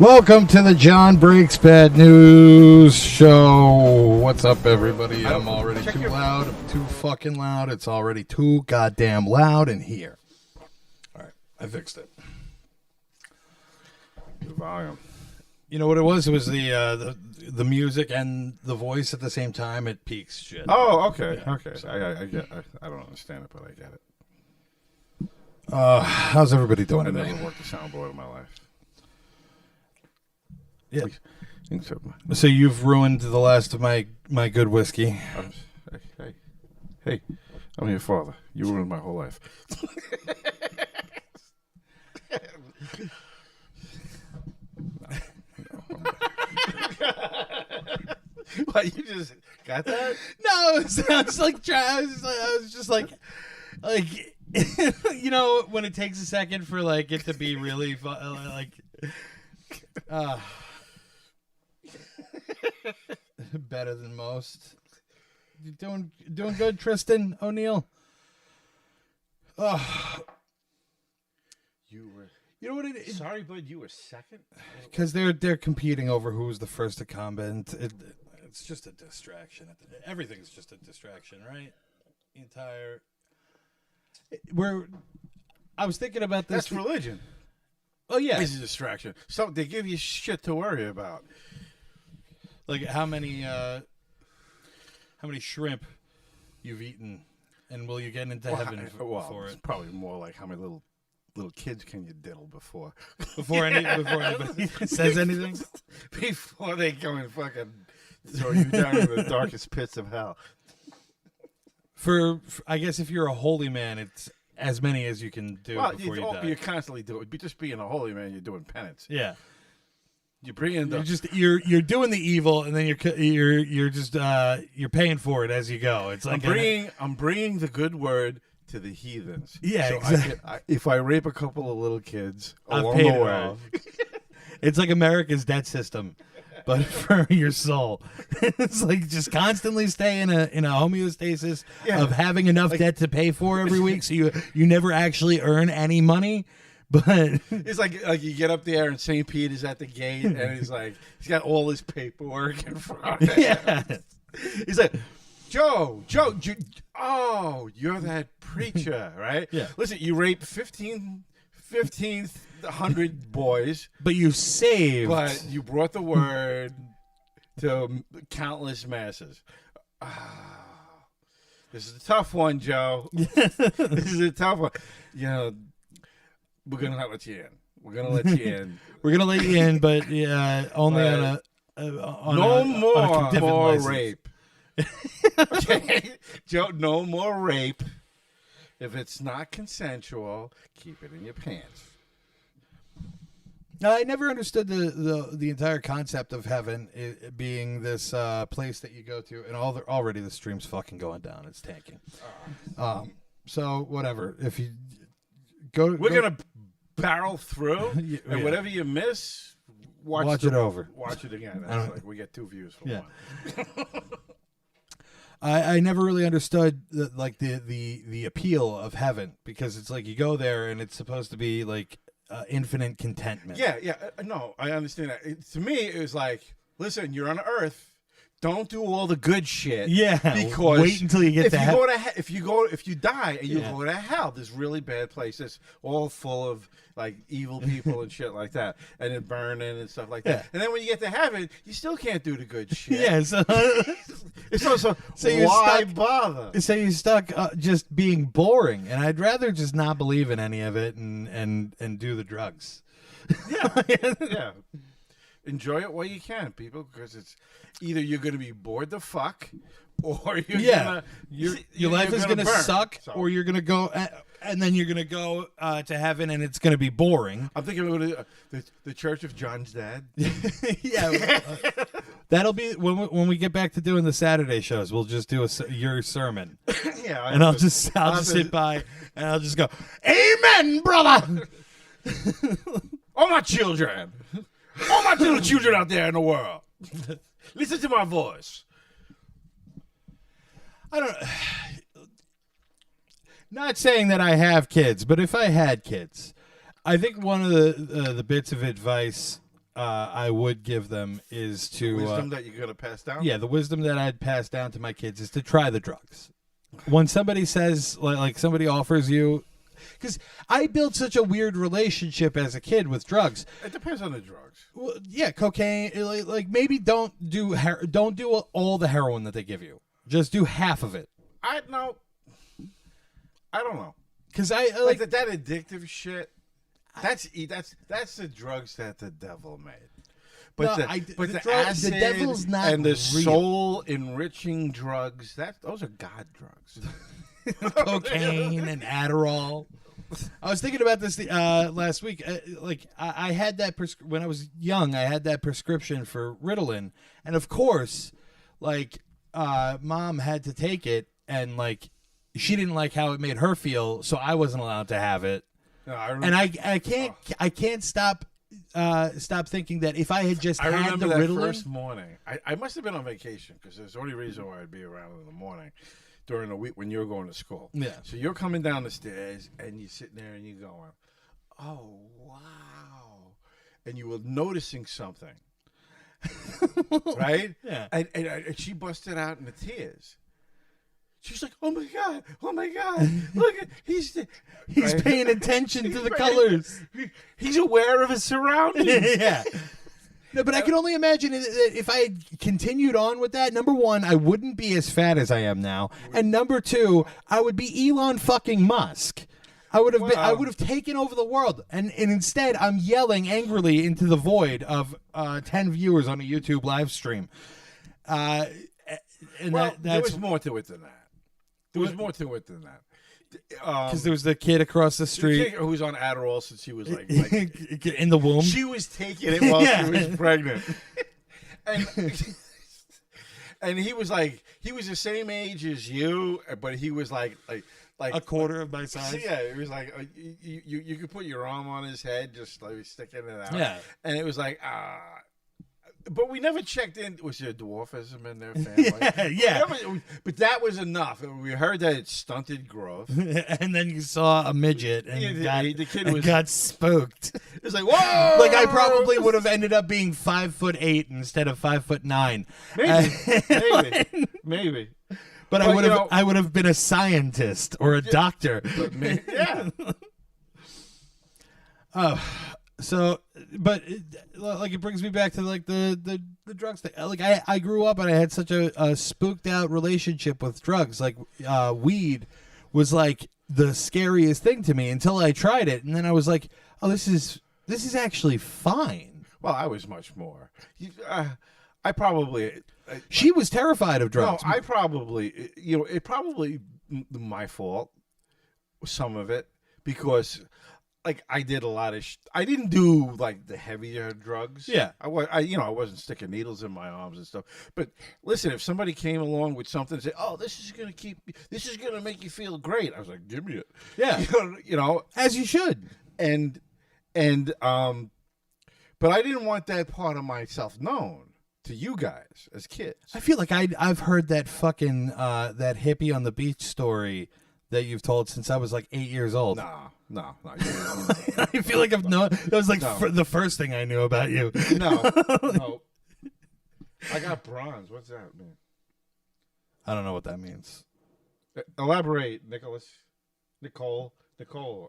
Welcome to the Jonbreaksbadnews show. What's up, everybody? I'm already too loud. I'm too fucking loud. It's already too goddamn loud in here. All right, I fixed it. The volume. You know what it was? It was the music and the voice at the same time. It peaks shit. Oh, okay, Yeah, okay. so. I get. I don't understand it, but I get it. How's everybody doing I today? never worked a soundboard in my life. Yeah. Except So you've ruined the last of my good whiskey. hey, I'm your father. You ruined my whole life. What, you just got that? No, it sounds like I was just like, you know, when it takes a second for like it to be really better than most. You doing good, Tristan O'Neill? Oh, You you know what it is? sorry, bud. You were second. Because they're competing over who's the first to comment. It's just a distraction. Everything's just a distraction, right? The entire. I was thinking about this. That's religion. Oh yeah, It's a distraction. So they give you shit to worry about. like how many shrimp you've eaten, and will you get into heaven for it's it? probably more like how many little kids can you diddle before Before anybody says anything. before they go and fucking throw you down in the darkest pits of hell. For I guess if you're a holy man, it's as many as you can do Well, before you die. you're constantly doing. Just being a holy man, you're doing penance. Yeah. You bring in the. You're doing the evil, and then you're just you're paying for it as you go. It's like I'm bringing the good word to the heathens. Yeah, so exactly. If I rape a couple of little kids I've along paid the it way, all. It's like America's debt system, but for your soul. It's like just constantly stay in a homeostasis of having enough debt to pay for every week, so you never actually earn any money. But it's like you get up there and St. Peter's at the gate, and he's got all his paperwork in front of him. yeah, He's like, Joe, oh, you're that preacher, right? Yeah. Listen, you raped 1,500 boys, but you saved. but you brought the word to countless masses. This is a tough one, Joe. This is a tough one. You know, we're going to let you in. We're going to let you in. We're gonna let you in, but only on a more license. rape. Okay, Joe, no more rape. If it's not consensual, keep it in your pants. No, I never understood the entire concept of heaven it being this place that you go to, and already the stream's fucking going down. It's tanking. So whatever. If you go, We're gonna barrel through, and yeah. whatever you miss, Watch it over. Watch it again. That's like we get 2 views for one. I never really understood the appeal of heaven, because it's like you go there and it's supposed to be like infinite contentment. Yeah. No, I understand that. To me, it was like, listen, you're on Earth. Don't do all the good shit. Yeah, because wait until you get to hell. If you die and you Yeah. go to hell, there's really bad places, all full of like evil people and shit like that, and then burning and stuff like that. Yeah. And then when you get to heaven, you still can't do the good shit. Yeah, so It's also you're why stuck- bother? so you're stuck just being boring, and I'd rather just not believe in any of it and do the drugs. Yeah. Enjoy it while you can, people, because it's either you're going to be bored the fuck, or your life is gonna suck, So, or you're gonna go, and then you're gonna go to heaven, and it's gonna be boring. I'm thinking of the Church of John's dad. Yeah, that'll be when we get back to doing the Saturday shows. we'll just do your sermon, Yeah, and I'll just sit by, and I'll just go, "Amen, brother." all my children, all my little children out there in the world, listen to my voice. I don't. Not saying that I have kids, but if I had kids, I think one of the bits of advice I would give them is to wisdom that you're gonna pass down. Yeah, the wisdom that I'd pass down to my kids is to try the drugs. When somebody says, like somebody offers you, because I built such a weird relationship as a kid with drugs. It depends on the drugs. Well, yeah, cocaine. Like maybe don't do all the heroin that they give you. Just do half of it. I don't know. Because I like that addictive shit. That's the drugs that the devil made. But the acid, the devil's not and the soul enriching drugs. Those are God drugs. Cocaine and Adderall. I was thinking about this last week. I had that when I was young. I had that prescription for Ritalin, and of course, Mom had to take it, and she didn't like how it made her feel, so I wasn't allowed to have it. No, I can't stop thinking that if I had just had the that Ritalin first morning, I must have been on vacation because there's the only reason why I'd be around in the morning during the week when you were going to school. Yeah. So you're coming down the stairs and you're sitting there and you're going, "Oh wow," and you were noticing something, right? Yeah. And she busted out into tears. She's like, "Oh my god! Oh my god! Look, he's right? Paying attention to the colors. He's aware of his surroundings." Yeah. No, but I can only imagine if I had continued on with that. Number one, I wouldn't be as fat as I am now, and number two, I would be Elon fucking Musk. I would have taken over the world, and instead, I'm yelling angrily into the void of 10 viewers on a YouTube live stream. There was more to it than that. There was more to it than that. Because there was the kid across the street who was on Adderall since she was like in the womb. She was taking it while she was pregnant, and he was the same age as you, but he was like a quarter of my size. Yeah, it was like you could put your arm on his head, just sticking it out. Yeah, and it was like But we never checked in. Was there dwarfism in their family? Yeah. But that was enough. We heard that it stunted growth. And then you saw a midget and got spooked. It's like, whoa! Like I probably would have ended up being 5'8" instead of 5'9". Maybe. But I would have been a scientist or a doctor. Yeah. So, but it brings me back to the drugs thing. I grew up and I had such a spooked out relationship with drugs. Weed was the scariest thing to me until I tried it, and then I was like, oh, this is actually fine. Well, I was much more. I probably. She was terrified of drugs. No, I probably. It probably my fault. Some of it because. I did a lot of. I didn't do the heavier drugs. Yeah, I wasn't sticking needles in my arms and stuff. But listen, if somebody came along with something and said, "Oh, this is gonna make you feel great," I was like, "Give me it." Yeah, as you should. And but I didn't want that part of myself known to you guys as kids. I feel like I've heard that fucking that hippie on the beach story that you've told since I was 8 years old. No. I feel like that was the first thing I knew about you. No. I got bronze. What's that mean? I don't know what that means. Elaborate, Nicholas. Nicole,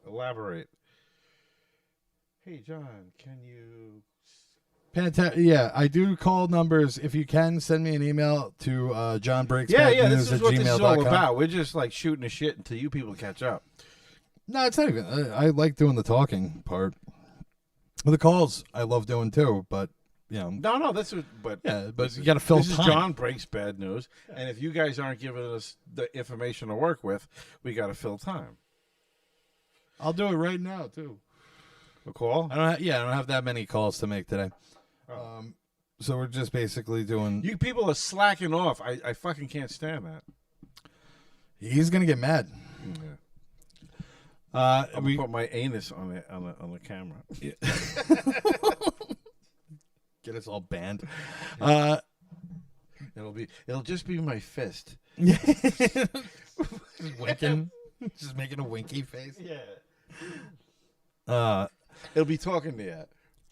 elaborate. Hey, John, can you... Yeah, I do call numbers. If you can, send me an email to Jonbreaksbadnews this is what this is all about. We're just shooting the shit until you people catch up. No, it's not even. I like doing the talking part. The calls I love doing too, but No, that's what. But you got to fill time. This is John Breaks Bad News, and if you guys aren't giving us the information to work with, we got to fill time. I'll do it right now too. A call? I don't have that many calls to make today. So we're just basically doing. You people are slacking off. I fucking can't stand that. He's gonna get mad. Yeah. I'm gonna put my anus on the camera. Yeah. Get us all banned. It'll just be my fist. Just winking. Just making a winky face. Yeah. It'll be talking to you.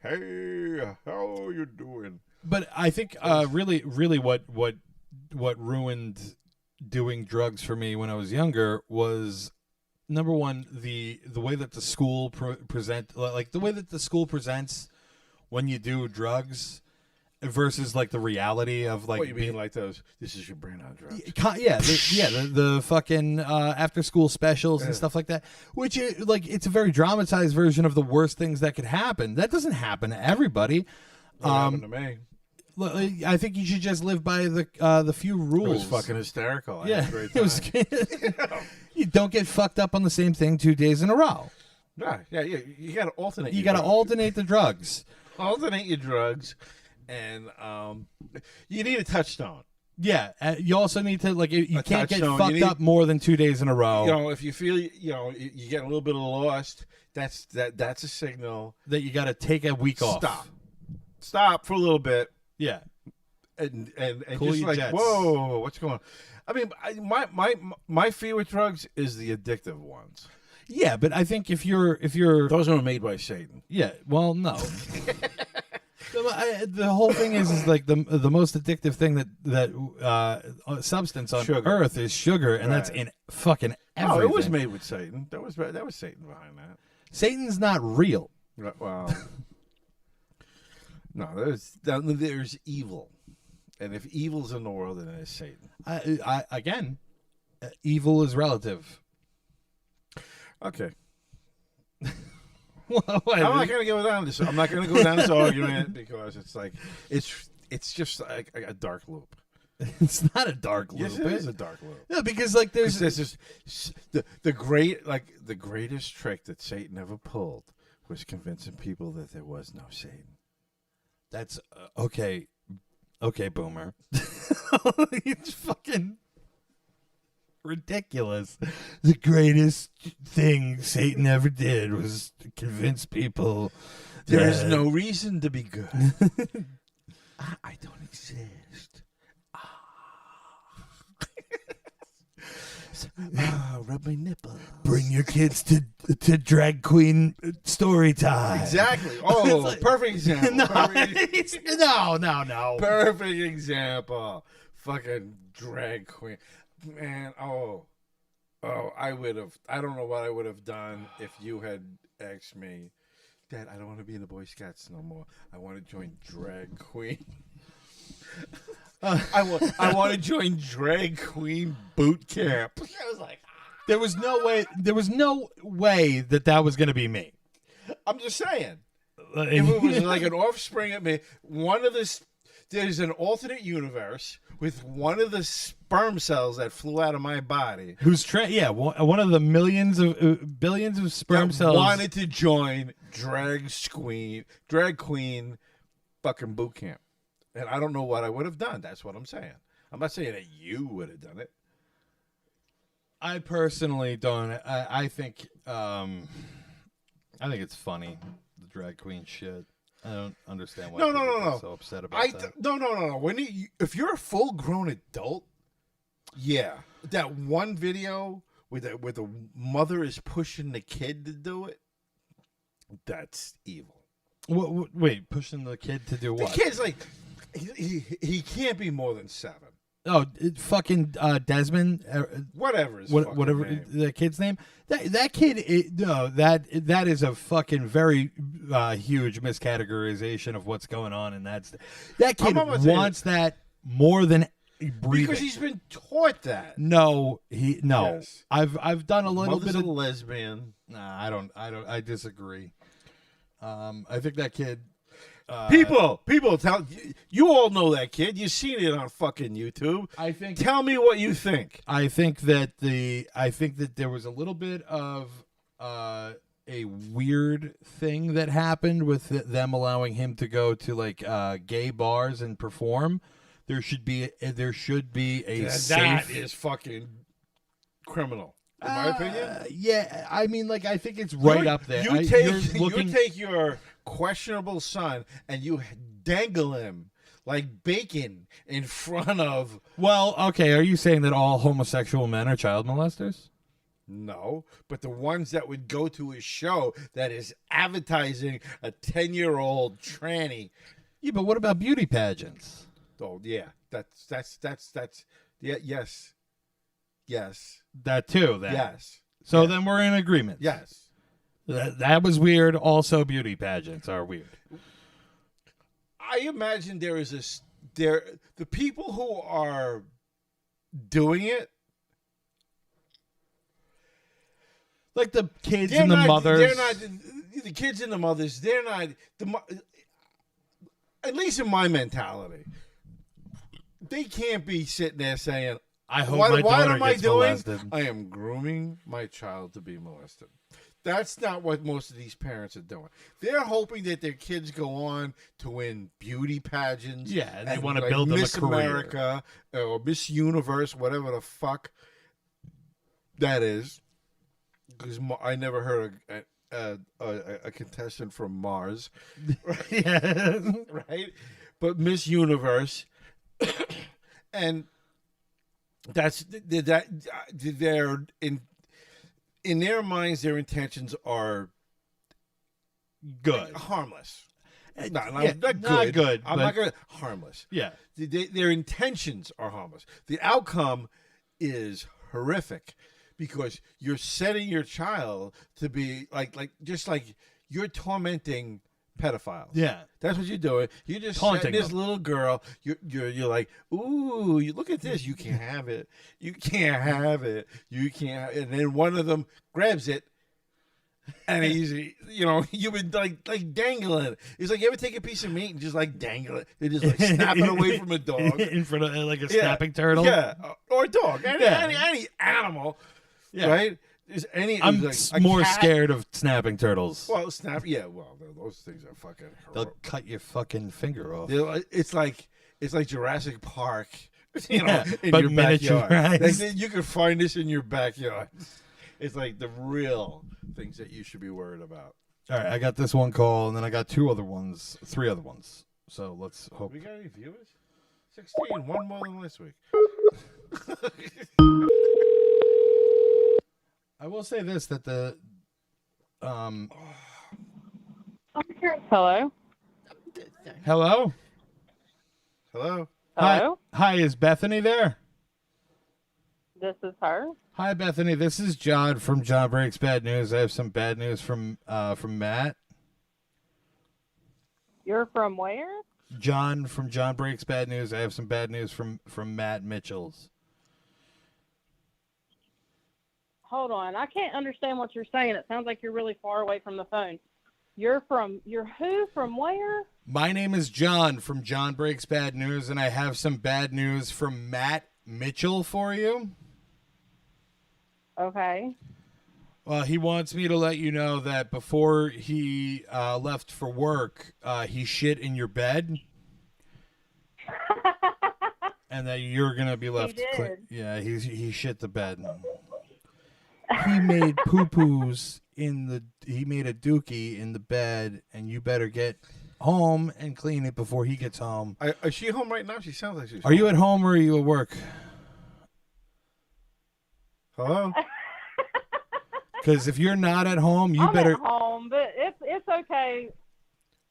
Hey, how are you doing? But I think really what ruined doing drugs for me when I was younger was, number one, the way that the school the way that the school presents when you do drugs versus like the reality of like. What you mean, like those? This is your brain on drugs. The fucking after school specials and stuff like that, which it's a very dramatized version of the worst things that could happen. That doesn't happen to everybody. What happened to me? I think you should just live by the few rules. It was fucking hysterical. I had a great time. It was. You don't get fucked up on the same thing 2 days in a row. Yeah. You got to alternate. You got to alternate the drugs. Alternate your drugs, and you need a touchstone. Yeah, you also need to you can't get fucked up more than 2 days in a row. You know, if you feel you get a little bit of lost, that's a signal that you got to take a week off. Stop for a little bit. Yeah, and cool, just like jets. Whoa, what's going on? I mean, my fear with drugs is the addictive ones. Yeah, but I think if you're those are made by Satan. Yeah, well, no. The whole thing is like the most addictive thing that substance on earth is sugar, and that's in fucking everything. Oh, it was made with Satan. That was Satan behind that. Satan's not real. Well, no, there's evil, and if evil's in the world, then it's Satan. Again, evil is relative. Okay. Well, I'm not going to go down this. I'm not going to go down this argument because it's like it's just like a dark loop. It's not a dark loop. Yes, it is a dark loop. No, because like there's this the greatest trick that Satan ever pulled was convincing people that there was no Satan. That's okay, boomer. It's fucking ridiculous. The greatest thing Satan ever did was to convince people there is no reason to be good. I don't exist. Rub my nipple. Bring your kids to drag queen story time. Exactly. Oh, like, perfect example. No. Perfect example. Fucking drag queen. Man, I would have. I don't know what I would have done if you had asked me, Dad, I don't want to be in the Boy Scouts no more. I want to join drag queen. I want to join drag queen boot camp. I was like, there was no way that was going to be me. I'm just saying. If it was like an offspring of me, there's an alternate universe with one of the sperm cells that flew out of my body. One of the billions of sperm cells wanted to join drag queen fucking boot camp. And I don't know what I would have done. That's what I'm saying. I'm not saying that you would have done it. I personally don't. I think it's funny, the drag queen shit. I don't understand why people are so upset about that. No. If you're a full-grown adult, yeah, that one video where the mother is pushing the kid to do it, that's evil. Wait, pushing the kid to do what? The kid's like, he can't be more than 7. Oh, fucking Desmond, whatever his whatever name. The kid's name. That kid, that is a fucking very huge miscategorization of what's going on, and that kid wants that more than breathing. Because he's been taught that. No. Yes. I've done a little bit of lesbian. Nah, I don't. I disagree. I think that kid. People, tell you all know that kid. You've seen it on fucking YouTube. Tell me what you think. I think that there was a little bit of a weird thing that happened with them allowing him to go to like gay bars and perform. There should be a safe. That is fucking criminal. In my opinion, yeah. I mean, like, I think it's right up there. You take your questionable son and you dangle him like bacon in front of. Well, okay. Are you saying that all homosexual men are child molesters? No, but the ones that would go to a show that is advertising a 10-year-old tranny. Yeah, but what about beauty pageants? Oh yeah, that's yeah, yes. That too. Then. Yes. So then we're in agreement. Yes. That was weird. Also, beauty pageants are weird. I imagine the people who are doing it. Like the kids and the mothers. They're not the kids and the mothers. They're not at least in my mentality. They can't be sitting there saying, "I hope my daughter gets molested." I am grooming my child to be molested. That's not what most of these parents are doing. They're hoping that their kids go on to win beauty pageants. Yeah, and they want to build them Miss a career. America or Miss Universe, whatever the fuck that is. Because I never heard a contestant from Mars, Yeah. right? But Miss Universe, and that's that they're in their minds, their intentions are good, harmless. Not good. I'm not gonna harmless. Yeah, their intentions are harmless. The outcome is horrific. Because you're setting your child to be just like you're tormenting pedophiles. Yeah, that's what you're doing. You're just setting this little girl. You're like, ooh, you look at this. You can't have it. You can't have it. You can't. And then one of them grabs it, and he's you've been like dangling it. It's like you ever take a piece of meat and just like dangle it. They just like snap it away from a dog in front of like a snapping turtle. Yeah, or a dog. Any animal. Yeah. Right? I'm more scared of snapping turtles. Well, those things are fucking. They'll cut your fucking finger off. It's like Jurassic Park, in but your backyard. You can find this in your backyard. It's like the real things that you should be worried about. All right, I got this one call, and then I got three other ones. So let's hope. We got any viewers? 16, one more than last week. I will say this, that the Hello? Hello? Hello? Hi, is Bethany there? This is her. Hi, Bethany. This is John from John Breaks Bad News. I have some bad news from Matt. You're from where? John from John Breaks Bad News. I have some bad news from Matt Mitchell's. Hold on. I can't understand what you're saying. It sounds like you're really far away from the phone. You're who? From where? My name is John from John Breaks Bad News, and I have some bad news from Matt Mitchell for you. Okay. Well, he wants me to let you know that before he left for work, he shit in your bed. And that you're going to be left. He did. Yeah, he shit the bed. He made poo-poos he made a dookie in the bed, and you better get home and clean it before he gets home. Is she home right now? She sounds like she's home. Are you at home or are you at work? Hello? Because if you're not at home, I'm at home, but it's okay.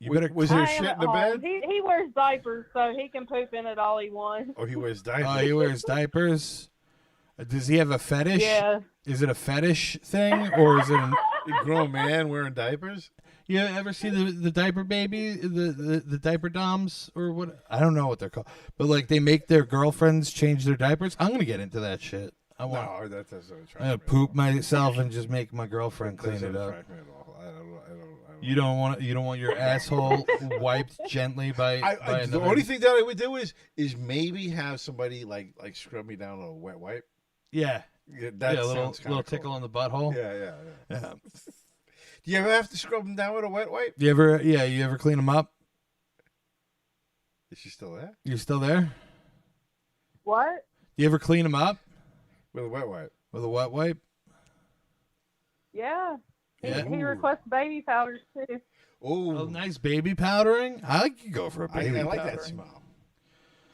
You better. Was there shit in the bed? He wears diapers, so he can poop in it all he wants. Oh, he wears diapers. Oh, he wears diapers. Does he have a fetish? Yeah. Is it a fetish thing, or is it a grown man wearing diapers? You ever see the diaper baby, the diaper doms, or what? I don't know what they're called, but like they make their girlfriends change their diapers. I'm gonna get into that shit. That doesn't attract me. I'm gonna poop myself and just make my girlfriend clean it up. Attract me at all. I don't. You don't want your asshole wiped gently by another. The only thing that I would do is maybe have somebody like scrub me down on a wet wipe. Yeah. That a little cool. tickle in the butthole. Yeah. Do you ever have to scrub them down with a wet wipe? You ever clean them up? Is she still there? You still there? What? You ever clean them up? With a wet wipe. With a wet wipe? Yeah. He requests baby powders too. Oh, nice baby powdering. I could go for a baby powdering. I like that smell.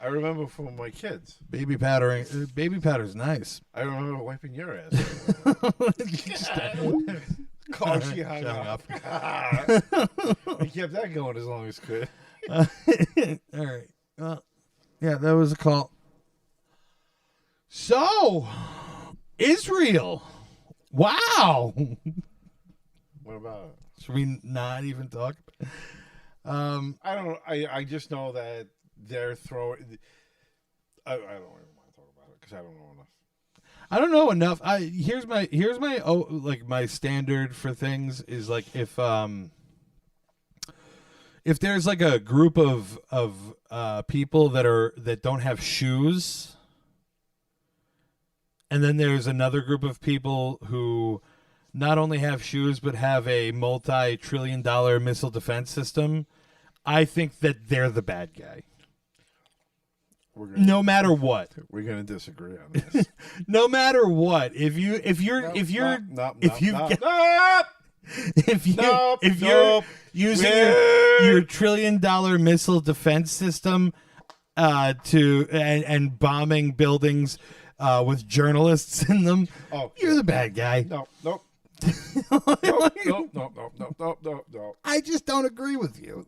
I remember from my kids. Baby powdering. Baby powder's nice. I remember wiping your ass. Call she hung up. He kept that going as long as could. All right. Well, yeah, that was a call. So, Israel. Wow. What about it? Should we not even talk? I don't. I just know that they're throwing. I don't even want to talk about it because I don't know enough. I don't know enough. Here's my my standard for things is like if there's like a group of people that don't have shoes, and then there's another group of people who not only have shoes but have a multi-trillion-dollar missile defense system, I think that they're the bad guy. No matter what, we're gonna disagree on this. No matter what, if you're using your $1 trillion missile defense system and bombing buildings with journalists in them, you're the bad guy. Nope. Nope. I just don't agree with you.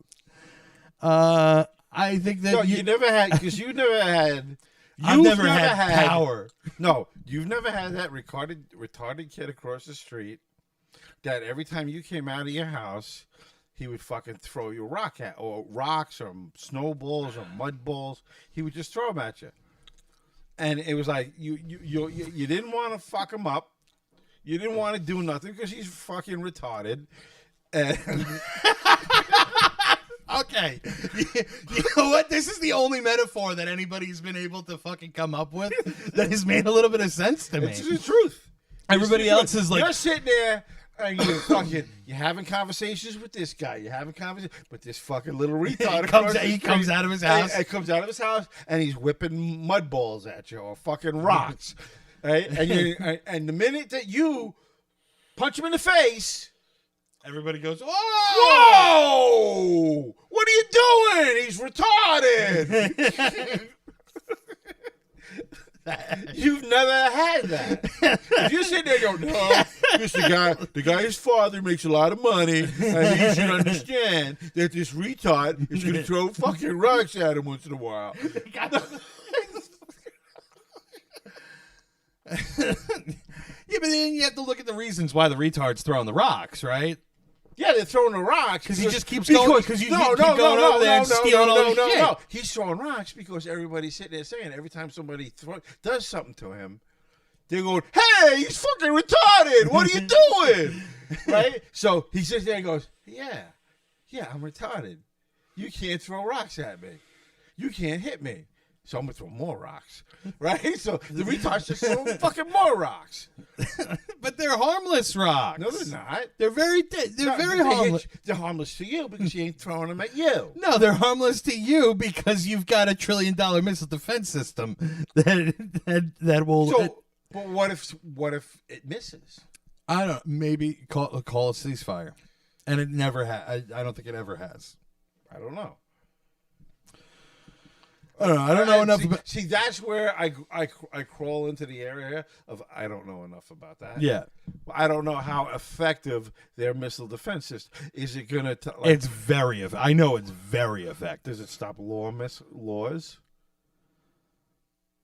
I think that you never had because you never had. I've never had power. No, you've never had that retarded kid across the street that every time you came out of your house, he would fucking throw you a rock at, or rocks, or snowballs, or mud balls. He would just throw them at you, and it was like you didn't want to fuck him up. You didn't want to do nothing because he's fucking retarded. And okay. You know what? This is the only metaphor that anybody's been able to fucking come up with that has made a little bit of sense to me. It's the truth. Everybody else is like... You're sitting there and you're having conversations with this guy. You're having conversations with this fucking little retard. He comes out of his house. He comes out of his house and he's whipping mud balls at you or fucking rocks. Right? And the minute that you punch him in the face... Everybody goes, "Whoa! Whoa! What are you doing? He's retarded." You've never had that. If you're sitting there going, "No, the guy's father makes a lot of money, and he should understand that this retard is going to throw fucking rocks at him once in a while." Yeah, but then you have to look at the reasons why the retard's throwing the rocks, right? Yeah, they're throwing the rocks because he just keeps going. Because you keep going over there and stealing all the shit. No, he's throwing rocks because everybody's sitting there saying every time somebody does something to him, they're going, "Hey, he's fucking retarded. What are you doing?" Right? So he sits there and goes, "Yeah, I'm retarded. You can't throw rocks at me. You can't hit me. So I'm going to throw more rocks." Right? So the retard's just throwing fucking more rocks. But they're harmless rocks. No, they're not. They're very harmless. They're harmless to you because you ain't throwing them at you. No, they're harmless to you because you've got a $1 trillion missile defense system that will... So, but what if it misses? I don't know. Maybe call a ceasefire. And it never has. I don't think it ever has. I don't know. I don't know enough about... See, that's where I crawl into the area of I don't know enough about that. Yeah. I don't know how effective their missile defense system is. It going to... it's very... I know it's very effective. Does it stop laws?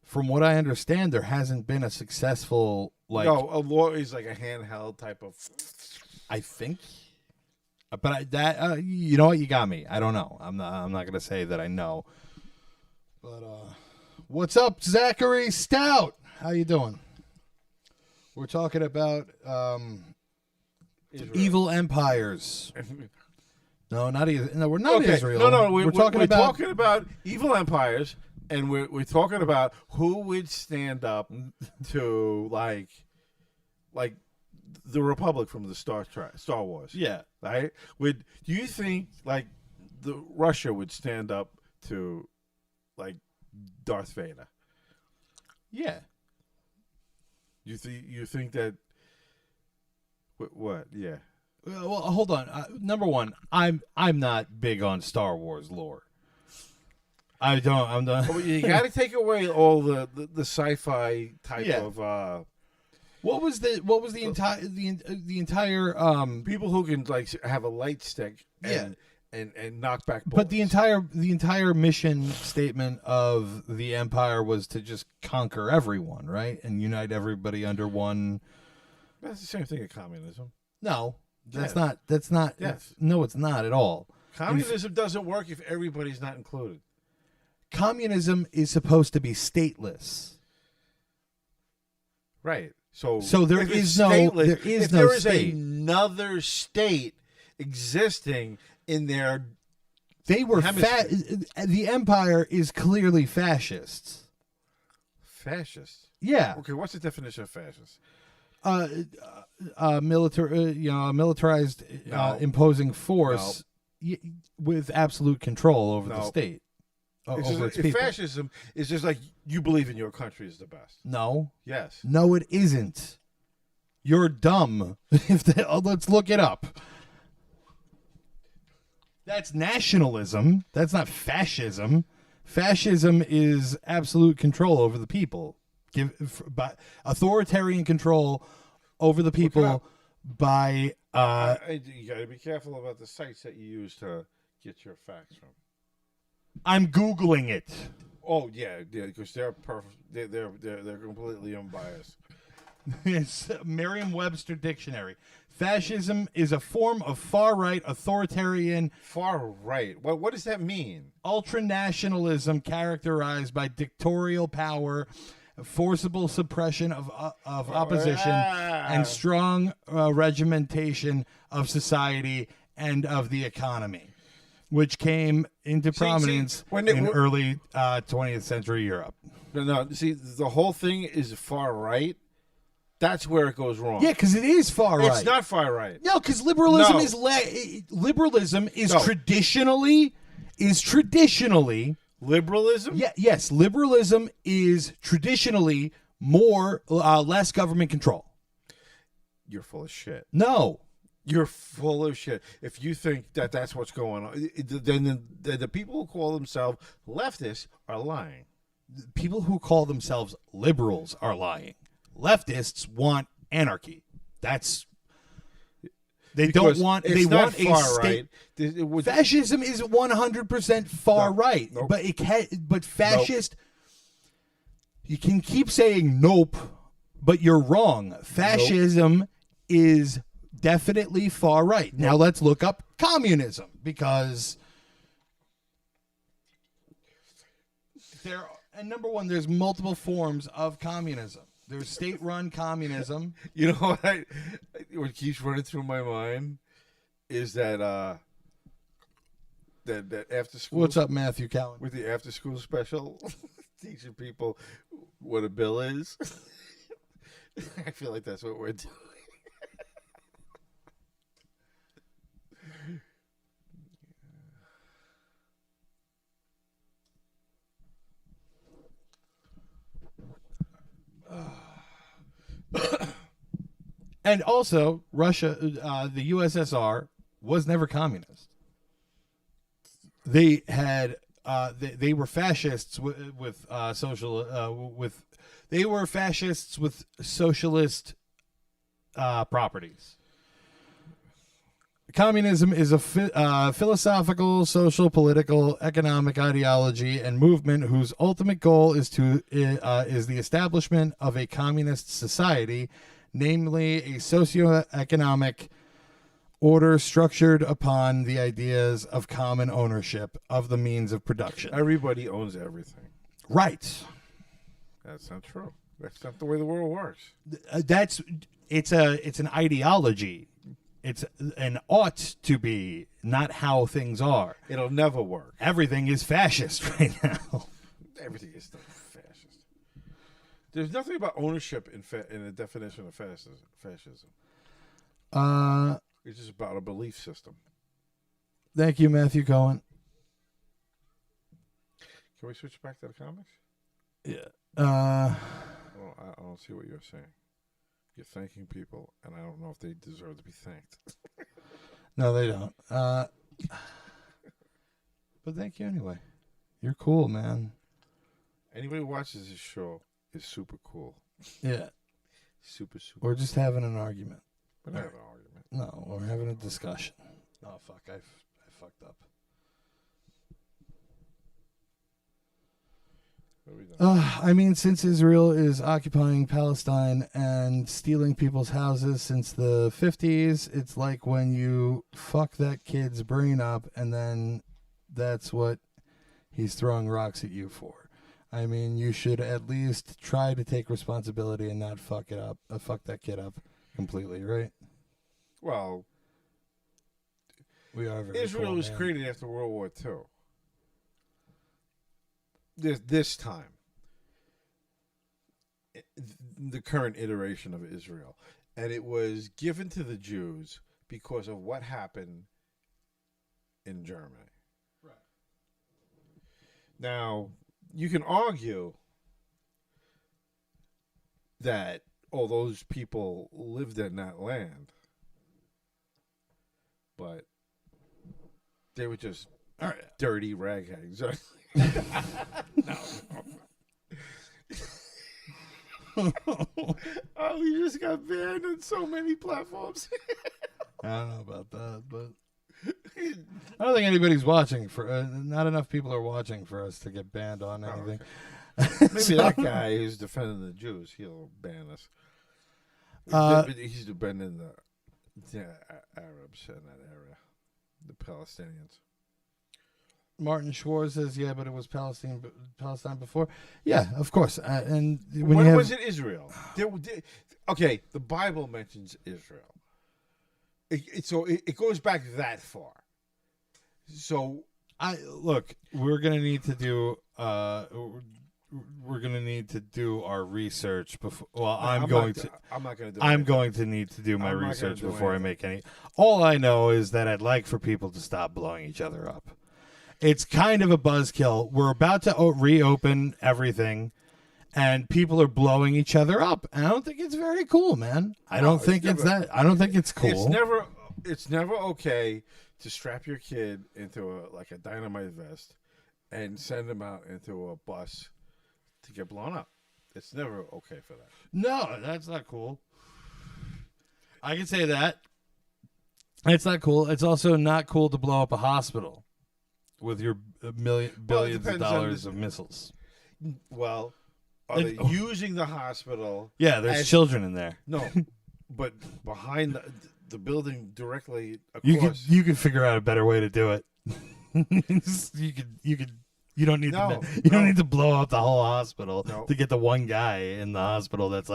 From what I understand, there hasn't been a successful... No, a law is like a handheld type of... I think... But you know what? You got me. I don't know. I'm not going to say that I know. But what's up, Zachary Stout? How you doing? We're talking about evil empires. No, not Israel. No, we're not Israel. No, we're talking about evil empires, and we're talking about who would stand up to like the Republic from the Star Wars. Yeah, right. Do you think like Russia would stand up to like Darth Vader? Yeah. You think that? What? Yeah. Well, hold on. Number one, I'm not big on Star Wars lore. I don't. I'm done. Well, you got to take away all the sci-fi type of. What was the entire people who can like have a light stick and knock back bullets. But the entire mission statement of the Empire was to just conquer everyone, right? And unite everybody under one. That's the same thing as communism. No, that's not. Yes. No, it's not at all. Communism doesn't work if everybody's not included. Communism is supposed to be stateless. Right. So there is another state existing in their they were the Empire is clearly fascists. Fascists? Yeah. Okay, what's the definition of fascist? Militarized imposing force with absolute control over the state. Over its people. Fascism is just like you believe in your country is the best. No. Yes. No, it isn't. You're dumb. Let's look it up. That's nationalism. That's not fascism. Fascism is absolute control over the people. Authoritarian control over the people by. You got to be careful about the sites that you use to get your facts from. I'm Googling it. Oh yeah, because they're perfect. They're completely unbiased. It's Merriam-Webster Dictionary. Fascism is a form of far-right authoritarian. Far-right. What does that mean? Ultranationalism characterized by dictatorial power, forcible suppression of opposition, and strong regimentation of society and of the economy, which came into prominence in early 20th century Europe. No, see, the whole thing is far-right. That's where it goes wrong. Yeah, because it is far right. It's not far right. No, because liberalism is traditionally liberalism. Yeah, yes, liberalism is traditionally less government control. You're full of shit. No, you're full of shit. If you think that that's what's going on, then the people who call themselves leftists are lying. People who call themselves liberals are lying. Leftists want anarchy. They want a state. Right. Fascism is 100% far right, nope. But fascist. Nope. You can keep saying nope, but you're wrong. Fascism is definitely far right. Now let's look up communism because number one, there's multiple forms of communism. There's state-run communism. You know what keeps running through my mind is that that after school. What's up, Matthew Cowan? With the after school special, teaching people what a bill is. I feel like that's what we're doing. And also, Russia, the USSR was never communist. They had, they were fascists with socialist properties. Communism is a philosophical, social, political, economic ideology and movement whose ultimate goal is the establishment of a communist society, namely a socioeconomic order structured upon the ideas of common ownership of the means of production. Everybody owns everything. Right. That's not true. That's not the way the world works. It's an ideology. It's an ought to be, not how things are. It'll never work. Everything is fascist right now. Everything is fascist. There's nothing about ownership in the definition of fascism. It's just about a belief system. Thank you, Matthew Cohen. Can we switch back to the comics? Yeah. I don't see what you're saying. You're thanking people, and I don't know if they deserve to be thanked. No, they don't. But thank you anyway. You're cool, man. Anybody who watches this show is super cool. Yeah. Super. We're just having an argument. We're not having an argument. No, we're having a discussion. Oh, fuck. I fucked up. I mean, since Israel is occupying Palestine and stealing people's houses since the 50s, it's like when you fuck that kid's brain up and then that's what he's throwing rocks at you for. I mean, you should at least try to take responsibility and not fuck that kid up completely, right? Well, we are very Israel cool, was man. created after World War II. This time, the current iteration of Israel, and it was given to the Jews because of what happened in Germany. Right. Now, you can argue that all those people lived in that land, but they were just dirty raghags. No. Oh, we just got banned on so many platforms. I don't know about that, but I don't think anybody's watching. Not enough people are watching for us to get banned on anything. Okay. Maybe that guy who's defending the Jews, he'll ban us. He's defending the Arabs in that area, the Palestinians. Martin Schwartz says, "Yeah, but it was Palestine before." Yeah, of course. And when was it Israel? Okay, the Bible mentions Israel. It goes back that far. So we're gonna need to do our research before. Well, I'm not going to need to do my research before I make any. All I know is that I'd like for people to stop blowing each other up. It's kind of a buzzkill. We're about to reopen everything, and people are blowing each other up. And I don't think it's very cool, man. I don't think it's cool. It's never okay to strap your kid into a dynamite vest and send him out into a bus to get blown up. It's never okay for that. No, that's not cool. I can say that. It's not cool. It's also not cool to blow up a hospital with your billions of dollars of missiles. Well, are they using the hospital? Yeah, there's children in there. No, but behind the building directly across. You could figure out a better way to do it. You don't need need to blow up the whole hospital to get the one guy in the hospital that's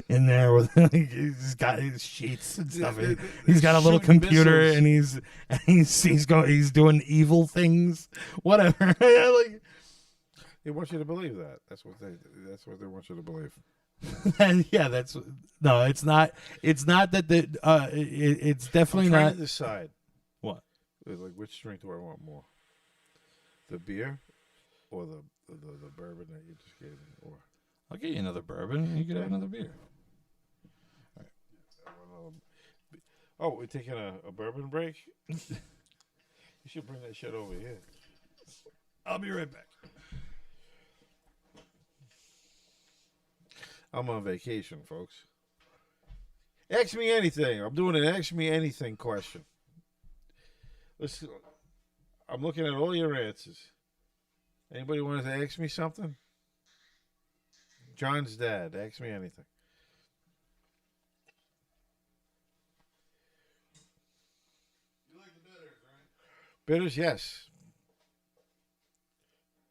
in there with he's got his sheets and stuff. He's got a little computer missiles. and he's doing evil things. Whatever. They want you to believe that. That's what they want you to believe. And yeah, it's not. It's not that it's definitely I'm trying not. to decide What? Which drink do I want more? The beer or the bourbon that you just gave me? Or I'll get you another bourbon. You could have another beer. All right. Oh, we're taking a bourbon break? You should bring that shit over here. I'll be right back. I'm on vacation, folks. Ask me anything. I'm doing an ask me anything question. I'm looking at all your answers. Anybody want to ask me something? John's dad. Ask me anything. You like the bitters, right? Bitters, yes.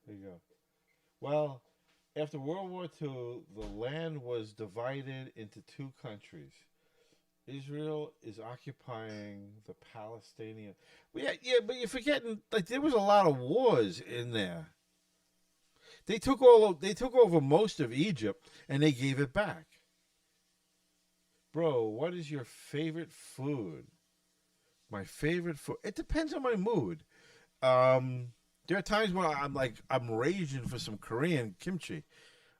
There you go. Well, after World War II, the land was divided into two countries. Israel is occupying the Palestinian. Yeah, but you're forgetting. There was a lot of wars in there. They took over most of Egypt and they gave it back. Bro, what is your favorite food? My favorite food. It depends on my mood. There are times when I'm raging for some Korean kimchi.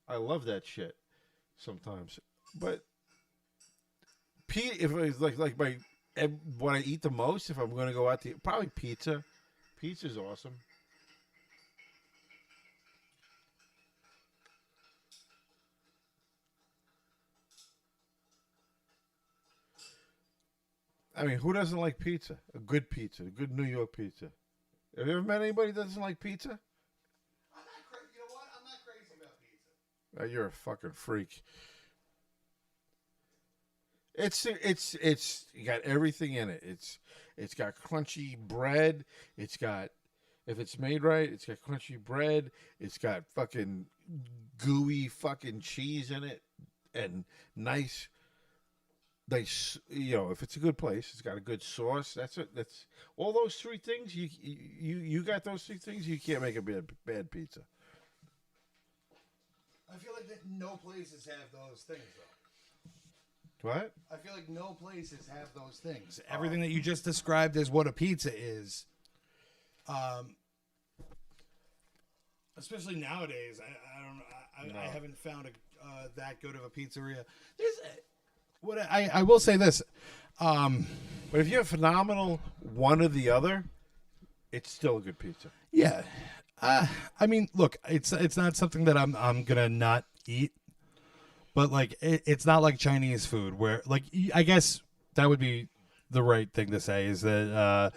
I love that shit sometimes. But if it's what I eat the most, if I'm going to go out to eat, probably pizza. Pizza's awesome. I mean, who doesn't like pizza? A good New York pizza. Have you ever met anybody that doesn't like pizza? I'm not crazy. You know what? I'm not crazy about pizza. You're a fucking freak. It's you got everything in it. It's got crunchy bread. It's got, if it's made right, it's got crunchy bread. It's got fucking gooey fucking cheese in it, and nice. If it's a good place, it's got a good sauce. That's it. That's all those three things. You got those three things. You can't make a bad pizza. I feel like that no places have those things though. What? I feel like no places have those things. Everything that you just described as what a pizza is, especially nowadays. I don't know. I haven't found that good of a pizzeria. I will say this, but if you have phenomenal one or the other, it's still a good pizza. Yeah, I mean, look, it's not something that I'm gonna not eat, but like it's not like Chinese food where, like, I guess that would be the right thing to say is that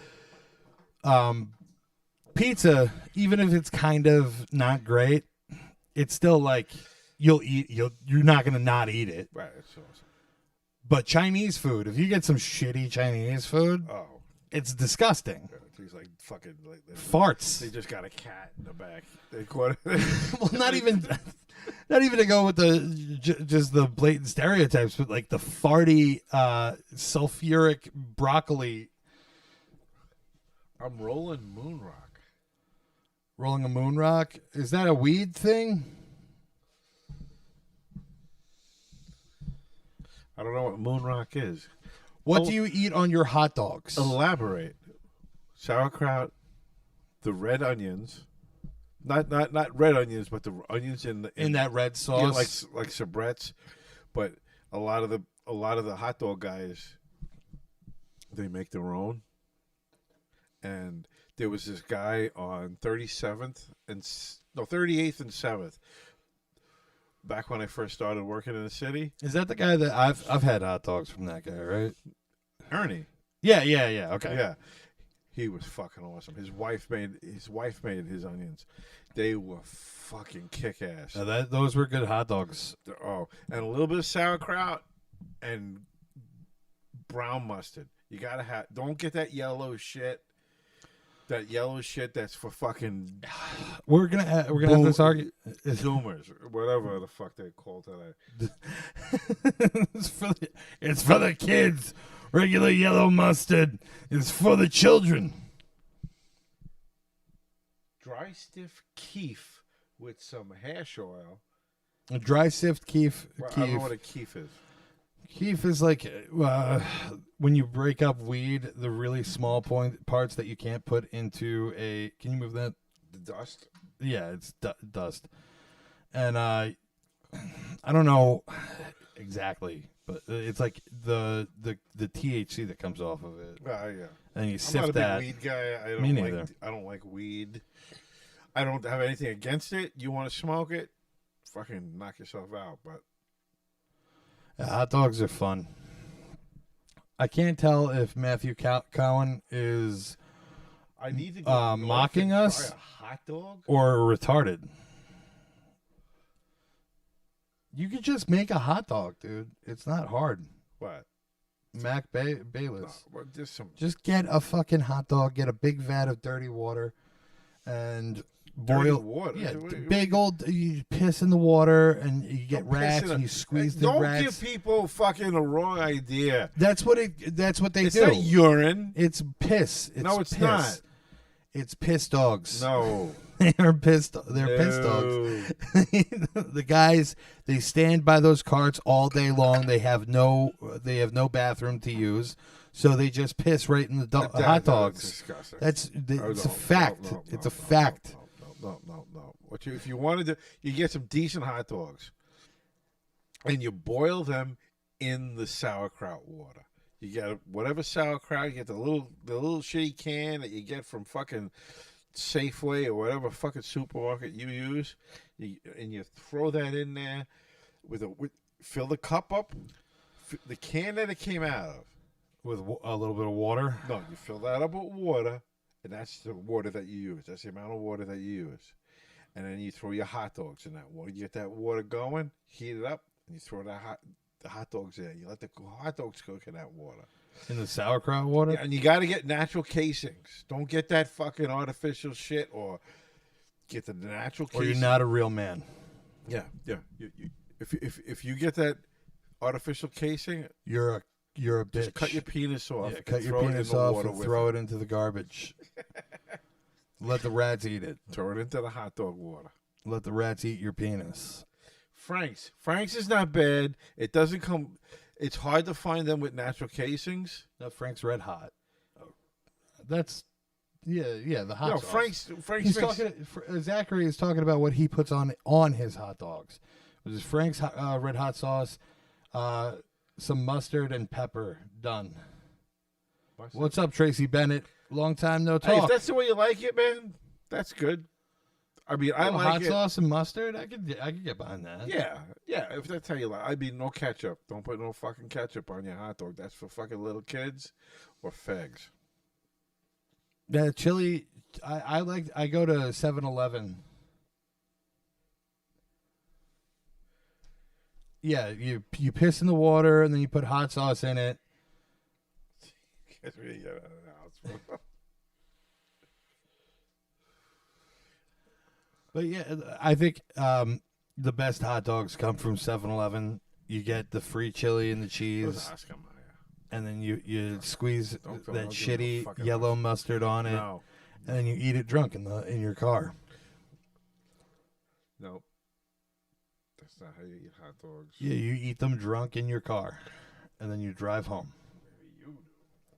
pizza, even if it's kind of not great, it's still like you're not gonna not eat it. Right. It's awesome. But Chinese food, if you get some shitty Chinese food, it's disgusting. Things like fucking farts. They just got a cat in the back. They caught it. Well, not even to go with just the blatant stereotypes, but like the farty sulfuric broccoli. I'm rolling moon rock. Rolling a moon rock? Is that a weed thing? I don't know what moon rock is. What do you eat on your hot dogs? Elaborate. Sauerkraut, the red onions, not red onions, but the onions in that red sauce, like soubrettes. But a lot of the hot dog guys, they make their own. And there was this guy on 38th and 7th. Back when I first started working in the city. Is that the guy that I've had hot dogs from that guy, right? Ernie. Yeah. Okay. Yeah. He was fucking awesome. His wife made his onions. They were fucking kick ass. Those were good hot dogs. Oh, and a little bit of sauerkraut and brown mustard. You gotta have. Don't get that yellow shit. That yellow shit that's for fucking. We're gonna have this argument. Zoomers, whatever the fuck they call today. It's for the kids. Regular yellow mustard is for the children. Dry stiff keef with some hash oil. A dry stiff keef. Well, I don't know what a keef is. Keef is like when you break up weed, the really small parts that you can't put into a. Can you move that? The dust. Yeah, it's dust, and I don't know exactly, but it's like the THC that comes off of it. Yeah. And you sift I'm not a that. big weed guy. Me neither. I don't like weed. I don't have anything against it. You want to smoke it? Fucking knock yourself out, but. Yeah, hot dogs are fun. I can't tell if Matthew Cowan is I need to go mocking us try a hot dog or retarded. You could just make a hot dog, dude. It's not hard. What? Mac Bayless. No, just get a fucking hot dog, get a big vat of dirty water, and boil water. Yeah, big old. You piss in the water, and you get rats, and you squeeze the rats. Don't give people fucking a wrong idea. That's what they do. It's not urine. It's piss. No, it's not. It's piss dogs. No. They are pissed. They're piss dogs. The guys, they stand by those carts all day long. They have no bathroom to use, so they just piss right in the hot dogs. That's disgusting. It's a fact. It's a fact. No. If you wanted to, you get some decent hot dogs, and you boil them in the sauerkraut water. You get whatever sauerkraut. You get the little shitty can that you get from fucking Safeway or whatever fucking supermarket you use, and you throw that in there fill the cup up, the can that it came out of. With a little bit of water? No, you fill that up with water, and that's the water that you use. That's the amount of water that you use. And then you throw your hot dogs in that water. You get that water going, heat it up, and you throw the hot dogs in. You let the hot dogs cook in that water. In the sauerkraut water? Yeah, and you got to get natural casings. Don't get that fucking artificial shit, or get the natural casing. Or you're not a real man. Yeah. If you get that artificial casing, you're a bitch. Just cut your penis off. Yeah, cut your penis off and throw it into the garbage. Let the rats eat it. Throw it into the hot dog water. Let the rats eat your penis. Frank's is not bad. It doesn't come. It's hard to find them with natural casings. No, Frank's Red Hot. That's the hot. No, sauce. Frank's. He's talking. Zachary is talking about what he puts on his hot dogs. It was Frank's Red Hot sauce, some mustard and pepper. Done. What's up, Tracy Bennett? Long time no talk. Hey, if that's the way you like it, man, that's good. I mean, I like hot sauce and mustard. I could get behind that. Yeah. If that's how you like. I mean, no ketchup. Don't put no fucking ketchup on your hot dog. That's for fucking little kids or fags. The chili, I go to 7-Eleven. Yeah, you piss in the water and then you put hot sauce in it. But yeah, I think the best hot dogs come from 7-Eleven. You get the free chili and the cheese, and then you squeeze that shitty yellow mustard on it, and then you eat it drunk in your car. No, that's not how you eat hot dogs. Yeah, you eat them drunk in your car, and then you drive home.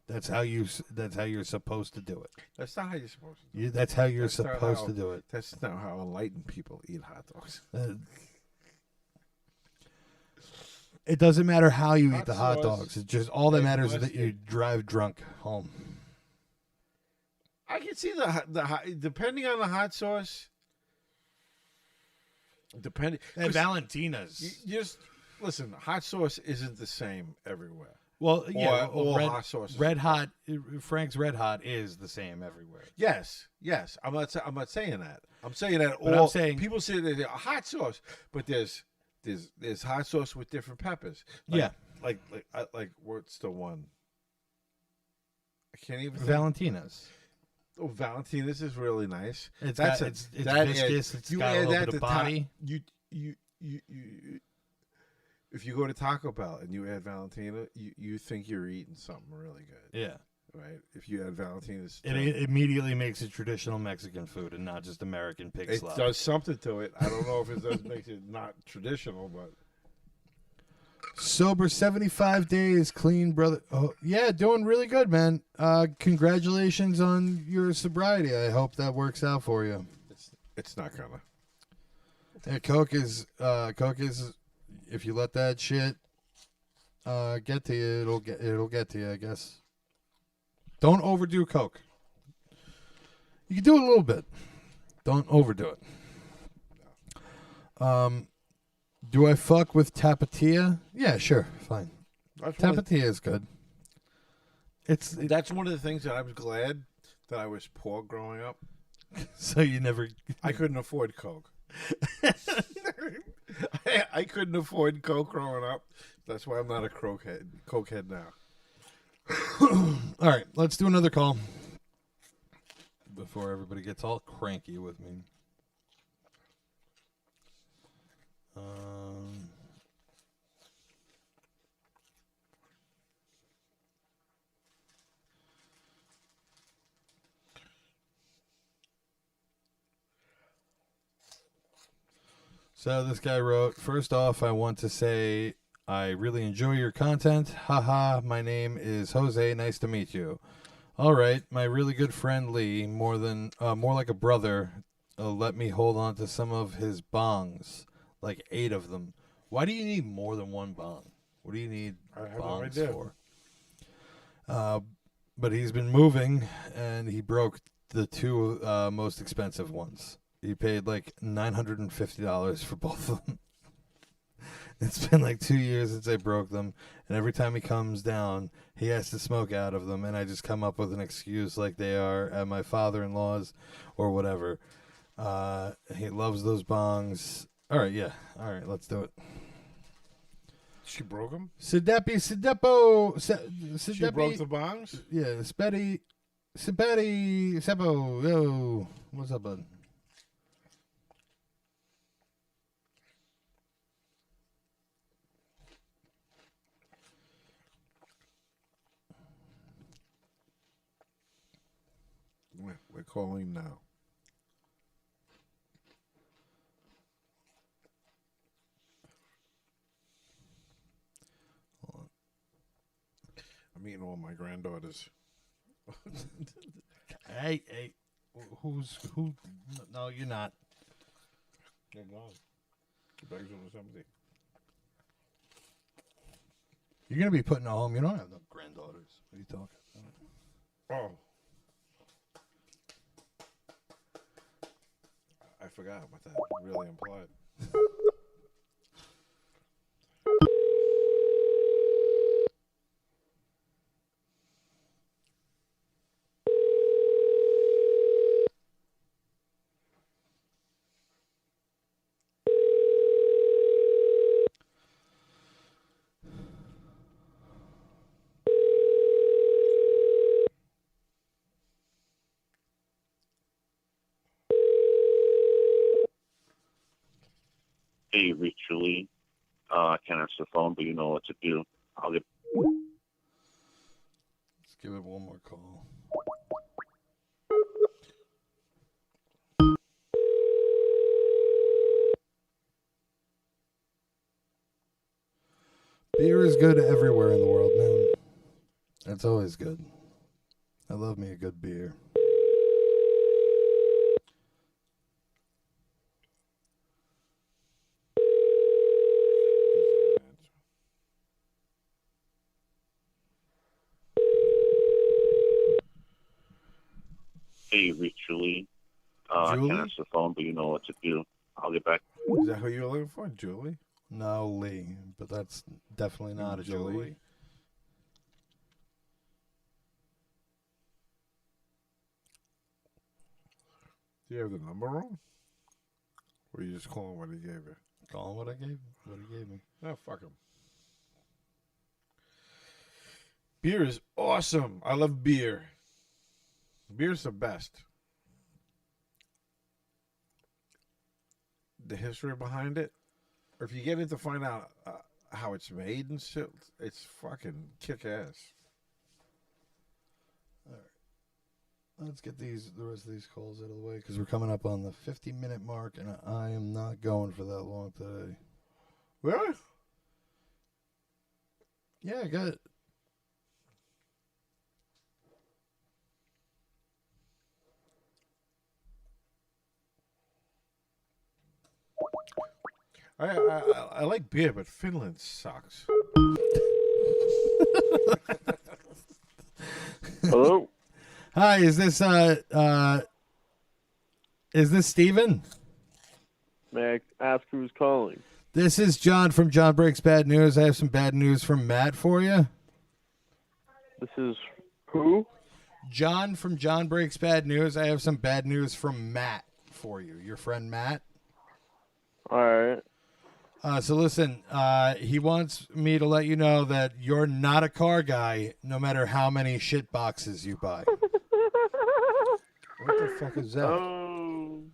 That's how you're supposed to do it. That's not how you're supposed to do it. That's how you're supposed to do it. That's not how enlightened people eat hot dogs. It doesn't matter how you eat the hot dogs. It's just all that matters is that you drive drunk home. I can see the depending on the hot sauce. Depending. And Valentina's. You just listen. Hot sauce isn't the same everywhere. Well, yeah, hot sauces. Red Hot, Frank's Red Hot is the same everywhere. Yes. I'm not saying that. I'm saying that people say that they're hot sauce, but there's hot sauce with different peppers. Like what's the one? I can't even. Valentina's. Oh, Valentina's is really nice. It's viscous. It's got a little bit of body. You if you go to Taco Bell and you add Valentina, you think you're eating something really good. Yeah. Right? If you add Valentina's. It immediately makes it traditional Mexican food and not just American pig slop. It does something to it. I don't know if it does make it not traditional, but. Sober 75 days, clean, brother. Oh, yeah, doing really good, man. Congratulations on your sobriety. I hope that works out for you. It's not gonna. Yeah, Coke is if you let that shit get to you, it'll get to you, I guess. Don't overdo Coke. You can do it a little bit. Don't overdo it. Do I fuck with Tapatia? Yeah, sure, fine. Tapatia is good. That's one of the things that I was glad that I was poor growing up. So you never. I couldn't afford Coke. I couldn't afford Coke growing up. That's why I'm not a cokehead now. All right, let's do another call before everybody gets all cranky with me. So this guy wrote, first off, I want to say I really enjoy your content. Haha, my name is Jose. Nice to meet you. All right, my really good friend Lee, more like a brother, let me hold on to some of his bongs, like 8 of them. Why do you need more than one bong? What do you need bongs for? But he's been moving, and he broke the 2 most expensive ones. He paid like $950 for both of them. It's been like 2 years since I broke them, and every time he comes down, he has to smoke out of them, and I just come up with an excuse like they are at my father-in-law's or whatever. He loves those bongs. All right, yeah. All right, let's do it. She broke them? Sidepi. She broke the bongs? Yeah, Sipetti, Seppo. Yo, what's up, bud? We're calling now. Hold on. I'm meeting all my granddaughters. Hey, who? No, you're not. They're gone. The bags are empty. You're gonna be putting a home. You don't have no granddaughters. What are you talking about? Oh. I forgot what that really implied. Hey, you reached Julie. I can't answer the phone, but you know what to do. I'll get. Let's give it one more call. Beer is good everywhere in the world, man. That's always good. I love me a good beer. Hey, you reached Julie. I can't answer the phone, but you know what to do. I'll get back. Is that who you're looking for, Julie? No, Lee, but that's definitely not a Julie. Do you have the number wrong? Or are you just calling what he gave you? Calling what I gave what he gave me. Oh, fuck him. Beer is awesome. I love beer. Beer's the best. The history behind it, or if you get in to find out how it's made and shit, it's fucking kick ass. All right, let's get the rest of these calls out of the way because we're coming up on the 50-minute mark, and I am not going for that long today. Really? Yeah, I got it. I like beer, but Finland sucks. Hello? Hi, is this Steven? May I ask who's calling? This is John from John Breaks Bad News. I have some bad news from Matt for you. This is who? John from John Breaks Bad News. I have some bad news from Matt for you. Your friend Matt. All right. So listen, he wants me to let you know that you're not a car guy, no matter how many shit boxes you buy. What the fuck is that? Oh,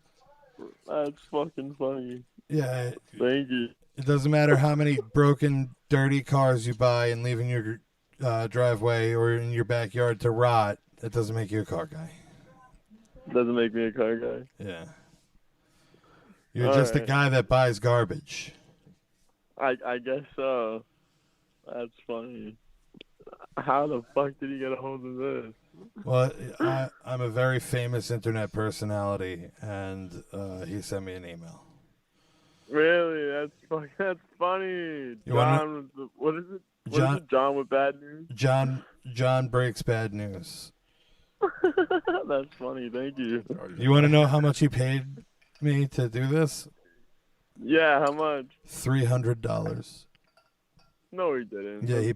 that's fucking funny. Yeah. Thank you. It doesn't matter how many broken, dirty cars you buy and leave in your driveway or in your backyard to rot. That doesn't make you a car guy. Doesn't make me a car guy. Yeah. You're just a guy that buys garbage. I guess so. That's funny. How the fuck did he get a hold of this? Well, I'm a very famous internet personality, and he sent me an email. Really? That's funny. John, what is it? What is it? John with bad news? John Breaks Bad News. That's funny. Thank you. You want to know how much he paid me to do this? Yeah, how much? $300. No, he didn't. Yeah, That's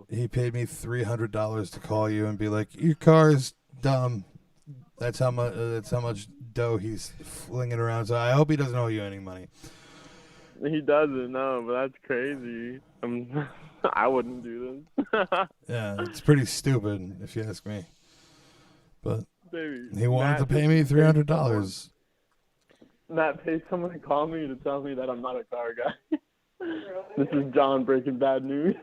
he paid me $300 to call you and be like, your car's dumb. That's how much dough he's flinging around. So I hope he doesn't owe you any money. He doesn't, no, but that's crazy. I wouldn't do this. Yeah, it's pretty stupid if you ask me. But Baby, he wanted to pay me $300. Matt paid someone to call me to tell me that I'm not a car guy. This is Jonbreaksbadnews.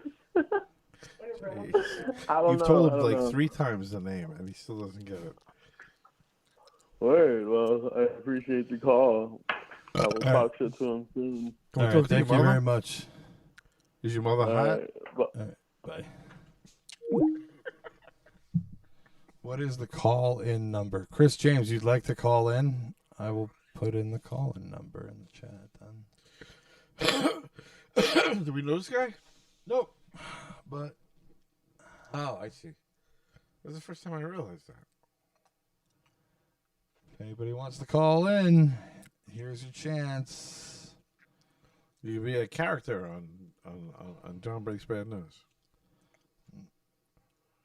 You've told him like 3 times the name, and he still doesn't get it. Word. Well, I appreciate the call. I will talk shit to him soon. All right, thank you very much. Is your mother hot? All right, bye. What is the call-in number? Chris James, you'd like to call in? I will put in the call-in number in the chat then. Do we know this guy? Nope. But oh, I see. That's the first time I realized that. If anybody wants to call in, here's your chance. You can be a character on Jonbreaksbadnews.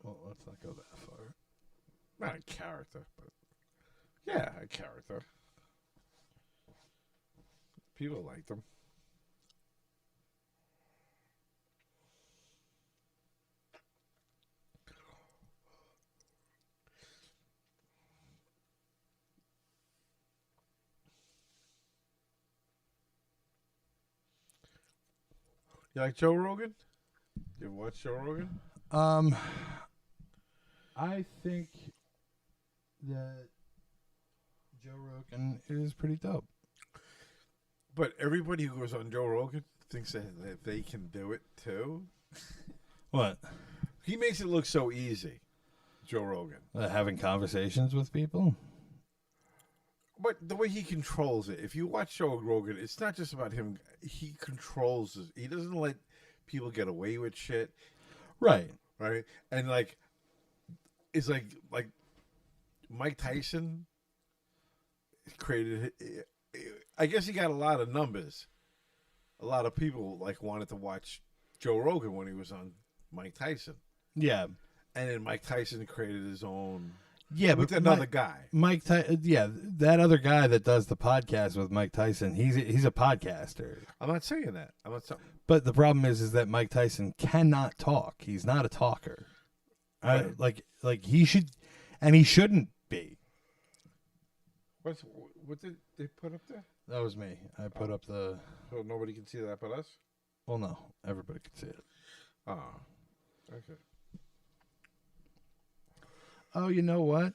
Well, let's not go that far. Not a character, but yeah, a character. People like them. You like Joe Rogan? You watch Joe Rogan? I think that Joe Rogan is pretty dope. But everybody who goes on Joe Rogan thinks that they can do it too. What? He makes it look so easy, Joe Rogan. Having conversations with people? But the way he controls it, if you watch Joe Rogan, it's not just about him. He controls it. He doesn't let people get away with shit. Right. Right? And like, it's like Mike Tyson created, I guess he got a lot of numbers. A lot of people like wanted to watch Joe Rogan when he was on Mike Tyson. Yeah. And then Mike Tyson created his own. Yeah, with but another guy. That other guy that does the podcast with Mike Tyson, he's a podcaster. I'm not saying that. I'm not saying. But the problem is that Mike Tyson cannot talk. He's not a talker. Right. Like he should, and he shouldn't be. What did they put up there? That was me. I put up the. So nobody can see that but us? Well, no, everybody can see it. Oh, okay. Oh, you know what?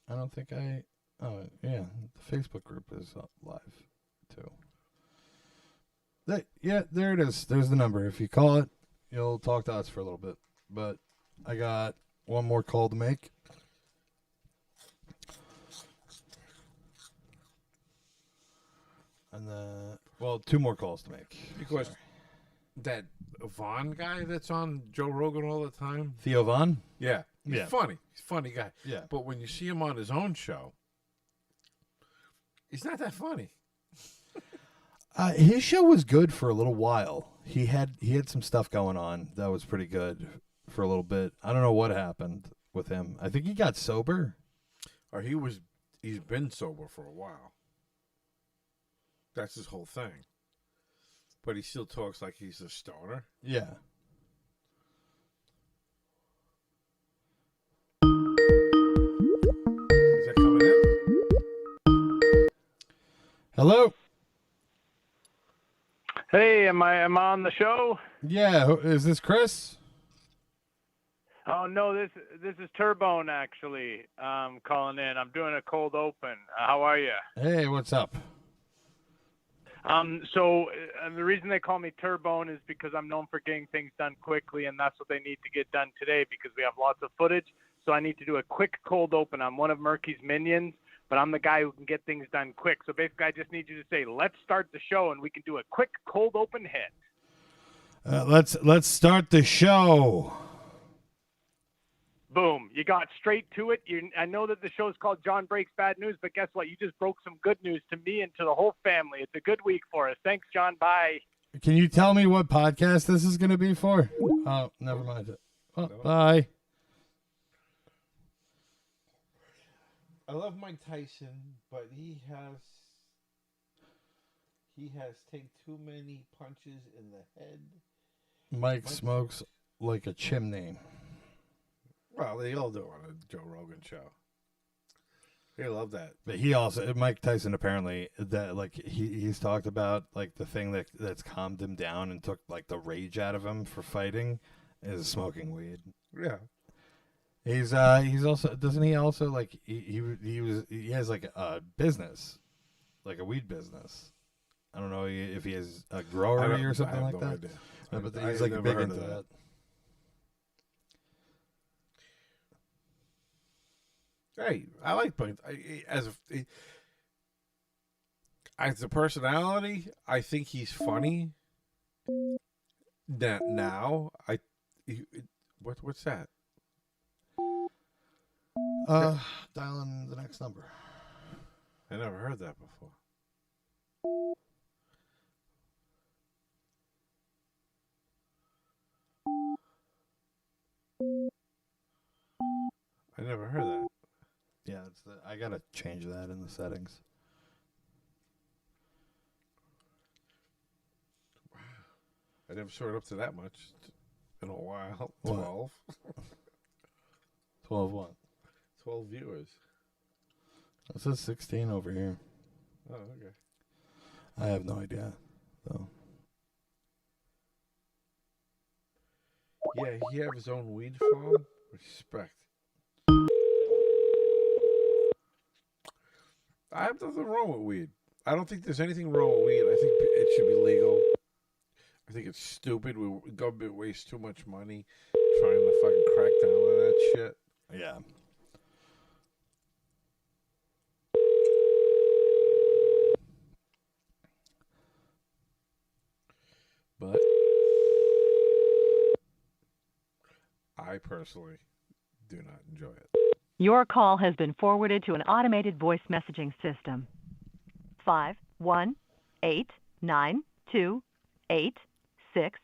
I don't think I. Oh, yeah. The Facebook group is live, too. There it is. There's the number. If you call it, you'll talk to us for a little bit. But I got one more call to make. And two more calls to make. Because that Vaughn guy that's on Joe Rogan all the time. Theo Vaughn? Yeah. He's funny. He's a funny guy. Yeah. But when you see him on his own show, he's not that funny. His show was good for a little while. He had some stuff going on that was pretty good for a little bit. I don't know what happened with him. I think he got sober. Or he's been sober for a while. That's his whole thing. But he still talks like he's a stoner. Yeah. Is that coming in? Hello? Hey, am I on the show? Yeah, is this Chris? Oh no, this is Turbone actually. Calling in. I'm doing a cold open. How are you? Hey, what's up? So the reason they call me Turbone is because I'm known for getting things done quickly, and that's what they need to get done today because we have lots of footage. So I need to do a quick cold open. I'm one of Murky's minions, but I'm the guy who can get things done quick. So basically, I just need you to say, "Let's start the show," and we can do a quick cold open hit. Let's start the show. Boom! You You got straight to it. I know that the show's called John Breaks Bad News, but guess what? You just broke some good news to me and to the whole family. It's a good week for us. Thanks, John. Bye. Can you tell me what podcast this is going to be for? Oh, never mind it. Oh, no. Bye. I love Mike Tyson, but he has taken too many punches in the head. Mike smokes like a chimney. Well, they all do on a Joe Rogan show. They love that. But he also, Mike Tyson apparently, that like he's talked about like the thing that's calmed him down and took like the rage out of him for fighting is smoking weed. Yeah. He's also, doesn't he also like he has like a business, like a weed business. I don't know if he has a growery or something like that. No, but he's like big into that. Hey, I like Mike. As a personality, I think he's funny. Now, what's that? Dialing the next number. I never heard that before. I never heard that. Yeah, I gotta change that in the settings. Wow. I never sorted up to that much in a while. What? 12. 12 what? 12 viewers. It says 16 over here. Oh, okay. I have no idea, though. Yeah, he have his own weed farm. Respect. I have nothing wrong with weed. I don't think there's anything wrong with weed. I think it should be legal. I think it's stupid. The government wastes too much money trying to fucking crack down on that shit. Yeah. But I personally do not enjoy it. Your call has been forwarded to an automated voice messaging system. 5189286.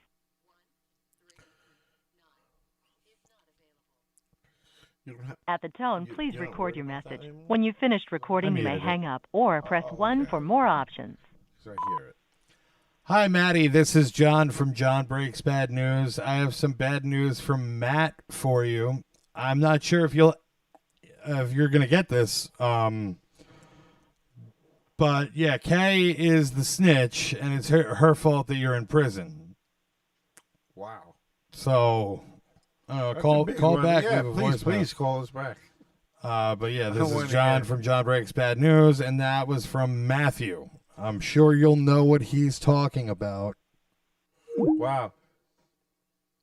At the tone, please record your message. When you've finished recording, you may hang up or press 1 for more options. So I hear it. Hi, Maddie. This is John from John Breaks Bad News. I have some bad news from Matt for you. I'm not sure if you're going to get this. But yeah, Kay is the snitch, and it's her fault that you're in prison. Wow. So, call back. Yeah, please call us back. But yeah, this is John from John Breaks Bad News, and that was from Matthew. I'm sure you'll know what he's talking about. Wow.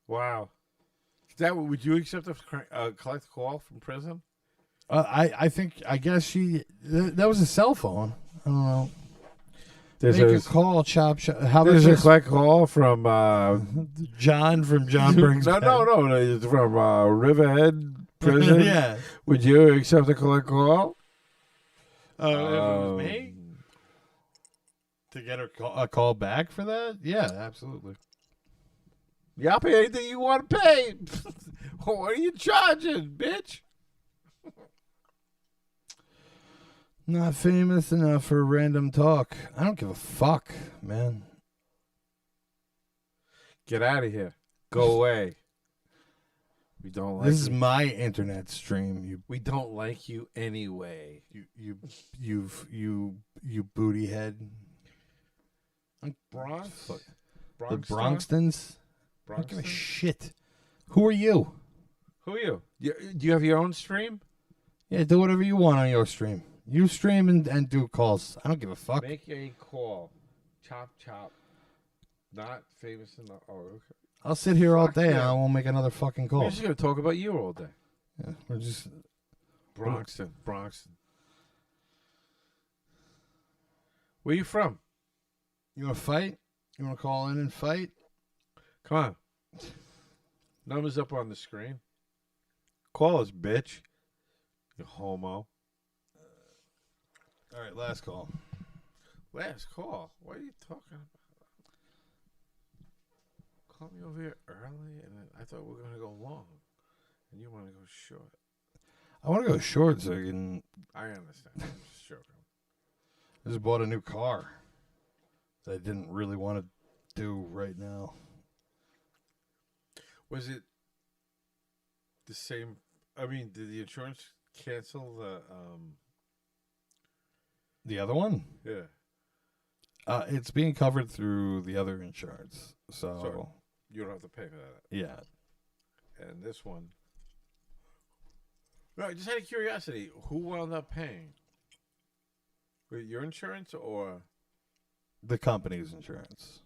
Would you accept a collect call from prison? I guess that was a cell phone. I don't know. Make a call, chop. How there's a collect call from John from John Breaks Bad. No, it's from Riverhead Prison. Yeah. Would you accept a collect call? If it was me? To get a call back for that? Yeah, absolutely. Yeah, I'll pay anything you want to pay. What are you charging, bitch? Not famous enough for random talk. I don't give a fuck, man. Get out of here. Go away. We don't like This is my internet stream. We don't like you anyway. You booty head. Bronx? The Bronxtons? I don't give a shit. Who are you? Who are you? Do you have your own stream? Yeah, do whatever you want on your stream. You stream and do calls. I don't give a fuck. Make a call. Chop. Not famous enough. Oh, okay. I'll sit here all day and I won't make another fucking call. We're just going to talk about you all day. Yeah, we're just... Bronxton. Where you from? You want to fight? You want to call in and fight? Come on. Numbers up on the screen. Call us, bitch. You homo. All right, last call. Last call? What are you talking about? Call me over here early, and I thought we were going to go long. And you want to go short. I want to go short so I can... I understand. I'm just joking. I just bought a new car that I didn't really want to do right now. Was it the same? I mean, did the insurance cancel the other one? Yeah. It's being covered through the other insurance, so you don't have to pay for that. Yeah. And this one. No, just out of curiosity, who wound up paying? Your insurance or the company's insurance?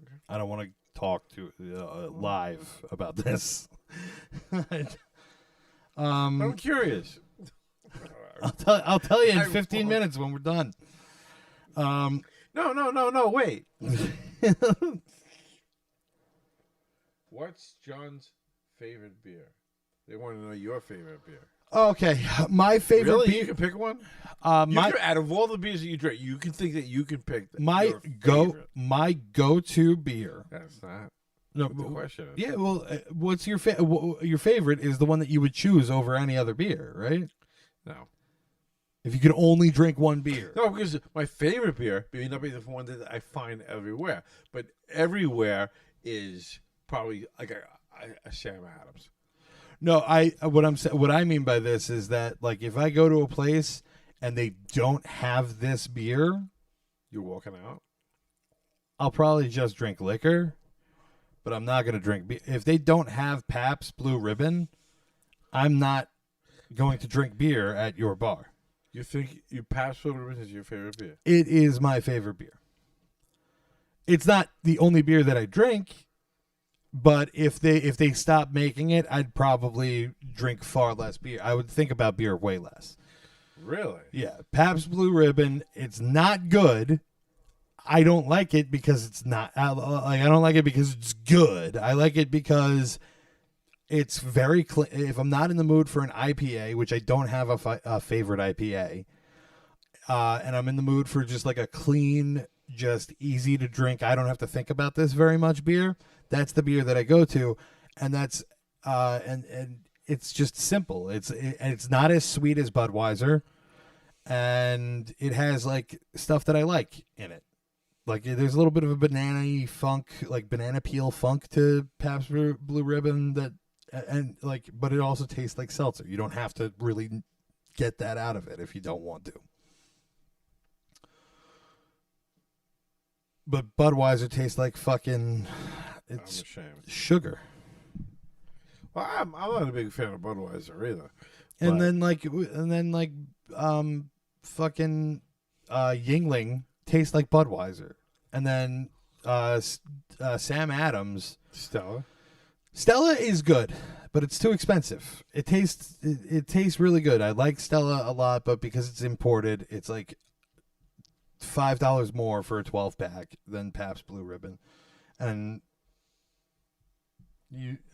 Okay. I don't want to talk to live about this. I'm curious. I'll tell you in 15 minutes when we're done. No, wait. What's John's favorite beer? They want to know your favorite beer. Okay, my favorite really? beer. You can pick one? Out of all the beers that you drink, you can think that you can pick my go-to beer. That's not the question. Yeah, well, what's your favorite is the one that you would choose over any other beer, right? No. If you could only drink one beer. No, because my favorite beer may not be the one that I find everywhere, but everywhere is probably like a Sam Adams. No, what I mean by this is that, like, if I go to a place and they don't have this beer, you're walking out. I'll probably just drink liquor, but I'm not going to drink beer. If they don't have Pabst Blue Ribbon, I'm not going to drink beer at your bar. You think Pabst Blue Ribbon is your favorite beer? It is my favorite beer. It's not the only beer that I drink. But if they stop making it, I'd probably drink far less beer. I would think about beer way less. Really? Yeah. Pabst Blue Ribbon, it's not good. I don't like it because it's not. I don't like it because it's good. I like it because it's very clean. If I'm not in the mood for an IPA, which I don't have a favorite IPA, and I'm in the mood for just like a clean, just easy to drink, I don't have to think about this very much beer. That's the beer that I go to, and that's and it's just simple. It's not as sweet as Budweiser, and it has like stuff that I like in it. Like there's a little bit of a banana-y funk, like banana peel funk to Pabst Blue Ribbon but it also tastes like seltzer. You don't have to really get that out of it if you don't want to. But Budweiser tastes like fucking. It's sugar. Well, I'm not a big fan of Budweiser either. And then fucking Yingling tastes like Budweiser. And then Sam Adams. Stella is good, but it's too expensive. It tastes really good. I like Stella a lot, but because it's imported, it's like $5 more for a 12-pack than Pabst Blue Ribbon. And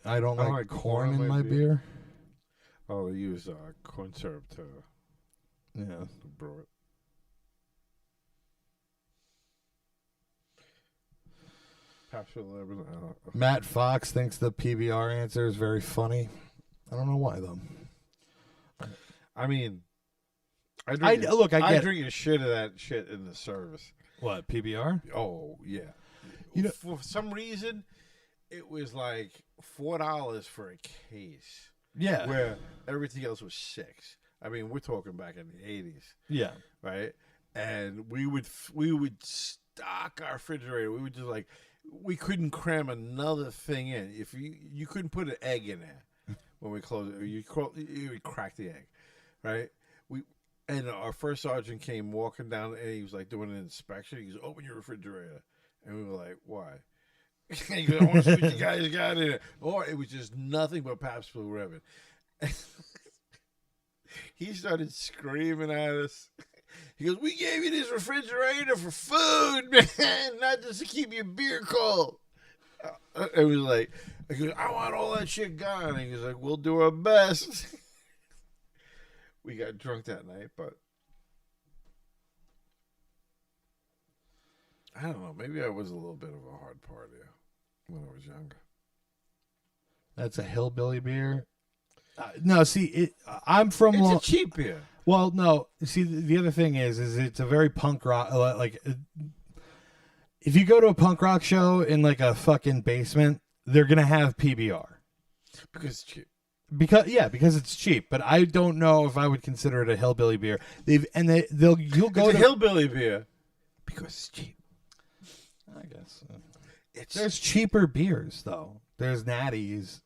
I don't like corn in my beer. Oh, they use corn syrup to brew it. Pabst Blue Ribbon. Matt Fox thinks the PBR answer is very funny. I don't know why though. I mean, I drink a shit of that shit in the service. What, PBR? Oh yeah. For some reason, it was like $4 for a case. Yeah. Where everything else was $6. I mean, we're talking back in the 80s. Yeah. Right? And we would stock our refrigerator. We would just like, we couldn't cram another thing in. If you couldn't put an egg in there when we closed it. You would crack the egg. Right? And our first sergeant came walking down and he was like doing an inspection. He goes, open your refrigerator. And we were like, why? He goes, I want to see what you guys got in it. Or it was just nothing but Pabst Blue Ribbon. He started screaming at us. He goes, we gave you this refrigerator for food, man, not just to keep your beer cold. It was like, He goes, I want all that shit gone. And he's like, we'll do our best. We got drunk that night, but I don't know. Maybe I was a little bit of a hard partier when I was younger. That's a hillbilly beer. No, see, I'm from. It's a cheap beer. Well, no. See, the other thing is it's a very punk rock. Like, if you go to a punk rock show in like a fucking basement, they're gonna have PBR because it's cheap. Because it's cheap. But I don't know if I would consider it a hillbilly beer. You'll go to hillbilly beer because it's cheap. I guess there's cheaper beers though. There's Natties,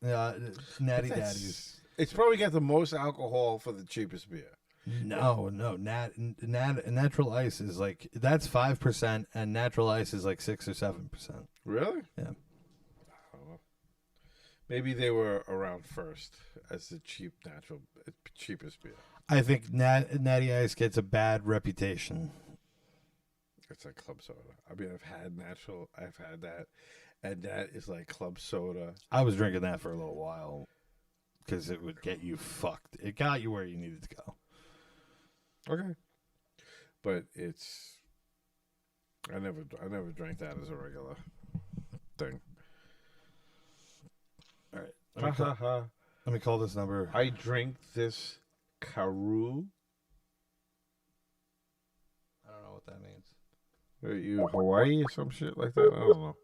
Natty Daddies. It's probably got the most alcohol for the cheapest beer. No, natural ice is like that's 5%, and natural ice is like 6 or 7%. Really? Yeah. I don't know. Maybe they were around first as the cheapest beer. I think Natty Ice gets a bad reputation. It's like club soda. I mean, I've had that, and that is like club soda. I was drinking that for a little while because it would get you fucked. It got you where you needed to go. Okay, but I never drank that as a regular thing. All right, let me call this number. I drink this Karu. I don't know what that means. Are you Hawaii or some shit like that? I don't know.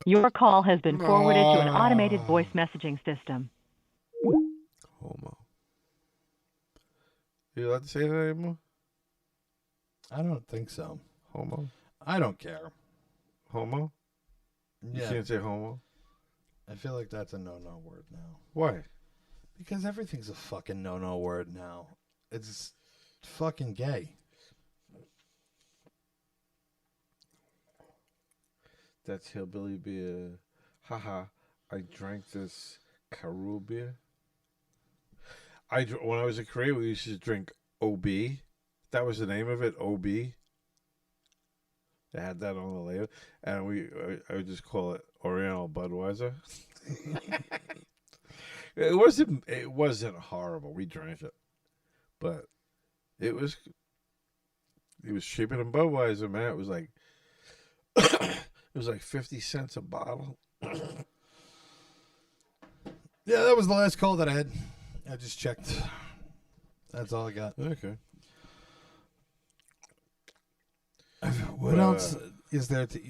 Your call has been forwarded to an automated voice messaging system. Homo. You allowed to say that anymore? I don't think so. Homo? I don't care. Homo? Yeah. You can't say homo? I feel like that's a no-no word now. Why? Because everything's a fucking no-no word now. It's fucking gay. That's hillbilly beer. Haha, I drank this Karu beer. When I was in Korea, we used to drink OB. That was the name of it, OB. They had that on the label, and I would just call it Oriental Budweiser. It wasn't horrible. We drank it, but it was cheaper than Budweiser, man. It was like it was like 50 cents a bottle. Yeah, that was the last call that I had. I just checked. That's all I got. Okay. What else is there to...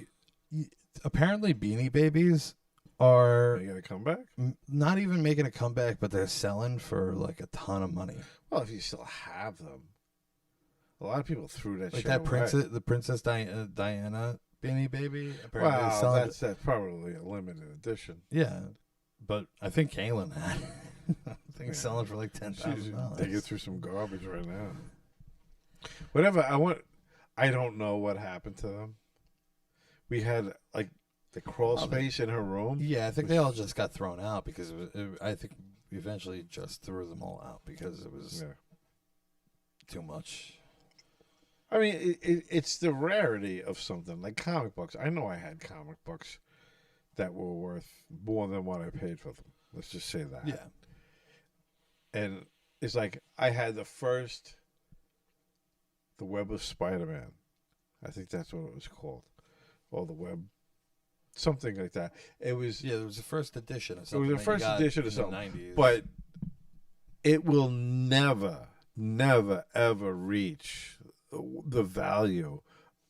Apparently Beanie Babies are... Are you going to come back? Not even making a comeback, but they're selling for like a ton of money. Well, if you still have them. A lot of people threw that like shit that away. the Princess Diana Beanie Baby. Apparently that's probably a limited edition. Yeah, but I think Kaylin had it. I think it's selling for like $10,000. They get through some garbage right now. Whatever. I don't know what happened to them. We had like the crawl space in her room. Yeah, I think they all just got thrown out because I think we eventually just threw them all out because it was too much. I mean, it's the rarity of something like comic books. I know I had comic books that were worth more than what I paid for them. Let's just say that. Yeah. And it's like I had the Web of Spider-Man. I think that's what it was called. Or the Web, something like that. It was it was the first edition of something. It was the first edition of something. In the 90s. But it will never, ever reach the value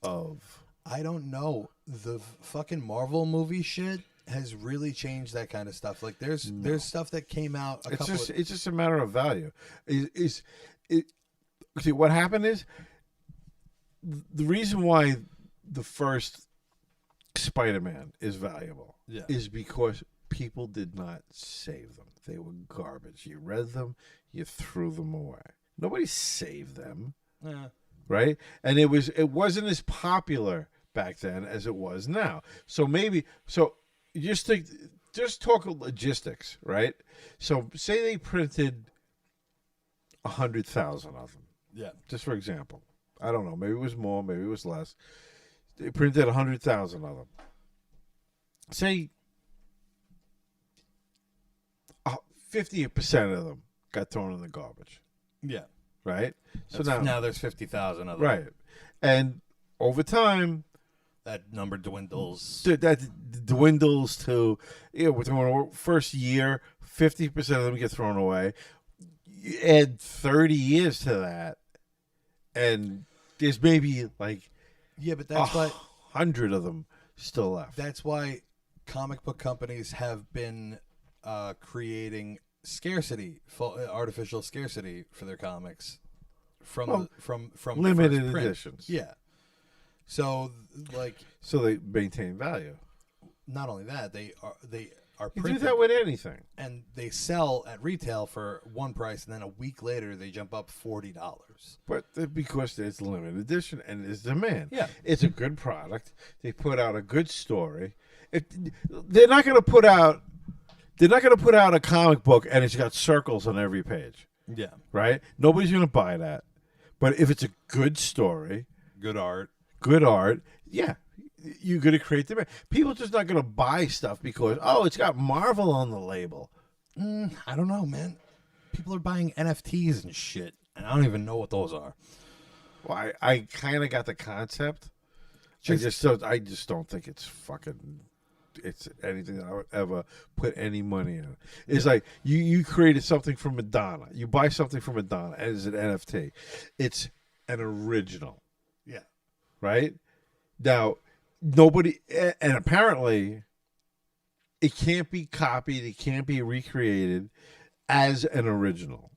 of... I don't know. The fucking Marvel movie shit has really changed that kind of stuff. Like there's stuff that came out it's just a matter of value. See, what happened is the reason why the first Spider-Man is valuable Yeah. is because people did not save them. They were garbage. You read them, you threw them away. Nobody saved them. Yeah. Right? And it wasn't as popular back then as it was now. So just talk logistics, right? So say they printed 100,000 of them. Yeah. Just for example. I don't know. Maybe it was more, maybe it was less. They printed 100,000 of them. Say 50% of them got thrown in the garbage. Yeah. Right? So now there's 50,000 of them. Right. And over time, that number dwindles. That dwindles to, within the first year, 50% of them get thrown away. You add 30 years to that, and there's maybe like but that's why 100 of them still left. That's why comic book companies have been creating artificial scarcity for their comics from limited editions. Yeah. So they maintain value. Not only that, they are you printed, do that with anything, and they sell at retail for one price, and then a week later they jump up $40. But because it's limited edition and there's demand. Yeah, it's a good product. They put out a good story. They're not going to put out a comic book and it's got circles on every page. Yeah, right. Nobody's going to buy that. But if it's a good story, good art, yeah. You're going to create demand. People are just not going to buy stuff because, it's got Marvel on the label. I don't know, man. People are buying NFTs and shit, and I don't even know what those are. Well, I kind of got the concept. I just don't think it's anything that I would ever put any money in. It's like you created something from Madonna. You buy something from Madonna as an NFT. It's an original. Yeah. Right? Now, nobody, and apparently it can't be copied, it can't be recreated as an original.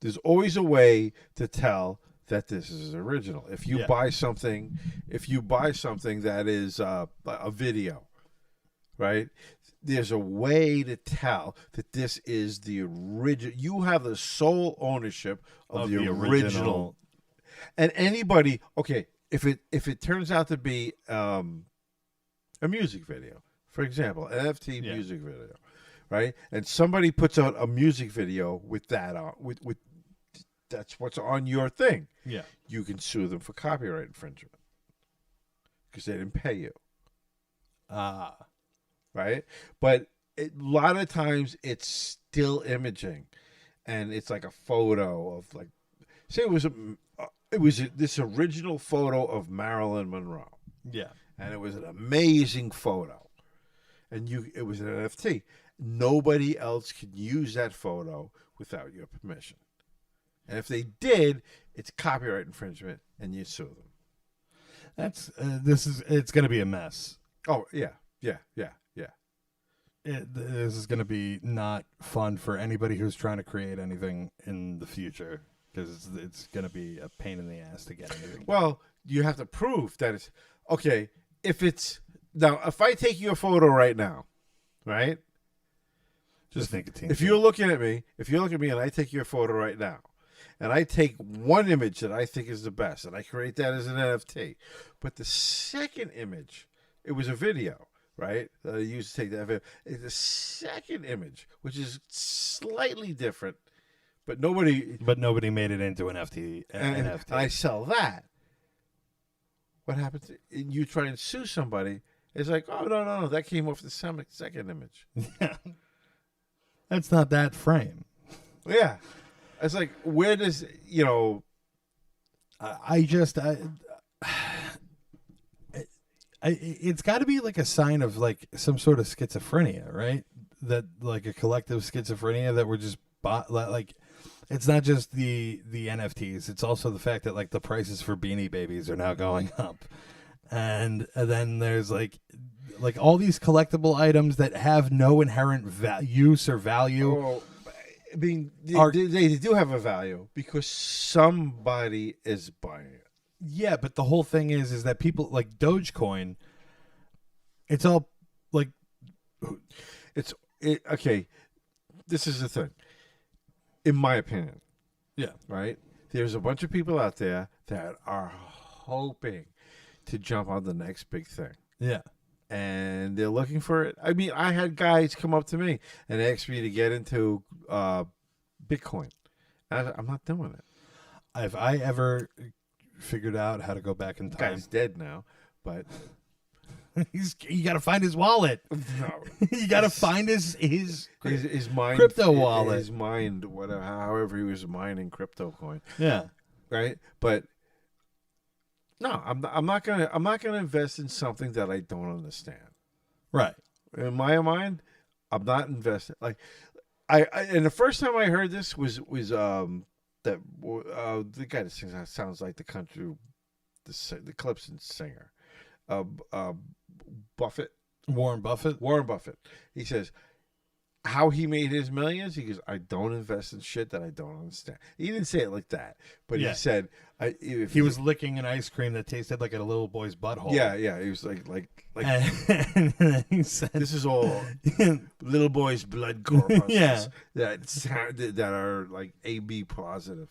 There's always a way to tell that this is original. If you buy something that is a video, right? There's a way to tell that this is the original. You have the sole ownership of the original. And anybody, if it turns out to be a music video, for example, an NFT music video, right? And somebody puts out a music video with that on, with that's what's on your thing. Yeah, you can sue them for copyright infringement because they didn't pay you. Right? But a lot of times it's still imaging, and it's like a photo of say it was this original photo of Marilyn Monroe. Yeah. And it was an amazing photo. And it was an NFT. Nobody else can use that photo without your permission. And if they did, it's copyright infringement and you sue them. It's going to be a mess. Oh, yeah. This is going to be not fun for anybody who's trying to create anything in the future, because it's going to be a pain in the ass to get anything. Well, you have to prove that it's okay. If I take your photo right now, right? Just nicotine. If you're looking at me and I take your photo right now, and I take one image that I think is the best, and I create that as an NFT, but the second image, it was a video, right? That I used to take that video. The second image, which is slightly different, but nobody made it into an NFT. And I sell that. What happens? You try and sue somebody. It's like, oh no, that came off the second image. Yeah, that's not that frame. Yeah, it's like, where does it's got to be like a sign of like some sort of schizophrenia, right? That like a collective schizophrenia that we're just like. It's not just the NFTs. It's also the fact that like the prices for Beanie Babies are now going up, and then there's like all these collectible items that have no inherent use or value. Oh, I mean, they do have a value because somebody is buying it. Yeah, but the whole thing is that people like Dogecoin. It's all like okay. This is the thing, in my opinion. Yeah. Right. There's a bunch of people out there that are hoping to jump on the next big thing. Yeah. And they're looking for it. I mean, I had guys come up to me and ask me to get into Bitcoin. I'm not doing it. If I ever figured out how to go back in time, guy's dead now, but you got to find his wallet. No, you got to find his mind, crypto wallet, his mind, whatever, however he was mining crypto coin. Yeah, right. But no, I'm not gonna invest in something that I don't understand. Right. In my mind, I'm not investing. Like and the first time I heard this was that the guy that sings that sounds like the country, the Clemson singer, Buffett. Warren Buffett. He says how he made his millions. He goes, I don't invest in shit that I don't understand. He didn't say it like that, but he said he was licking an ice cream that tasted like a little boy's butthole. Yeah. He was like and he said, this is all little boy's blood corpuscles that are like AB positive.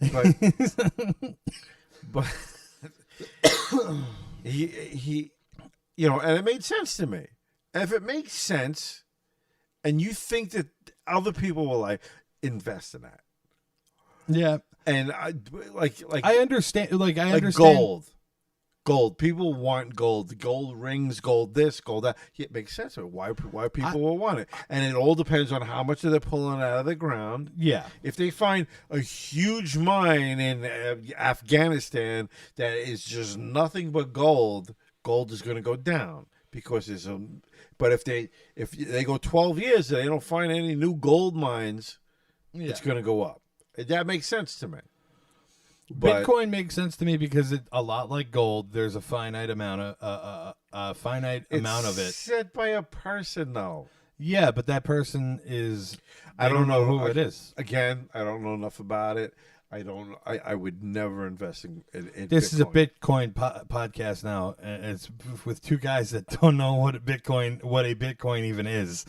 But he and it made sense to me. And if it makes sense, and you think that other people will like invest in that, yeah, and I understand. I understand gold. People want gold. Gold rings, gold this, gold that. Yeah, it makes sense. Why people will want it, and it all depends on how much they're pulling out of the ground. Yeah, if they find a huge mine in Afghanistan that is just nothing but gold is going to go down because there's a. But if they go 12 years and they don't find any new gold mines, it's going to go up. That makes sense to me. But Bitcoin makes sense to me because it's a lot like gold. There's a finite amount of amount of it. It's set by a person, though. Yeah, but that person is. I don't know who it is. Again, I don't know enough about it. I would never invest in this Bitcoin. Is a Bitcoin podcast now, and it's with two guys that don't know what a Bitcoin even is.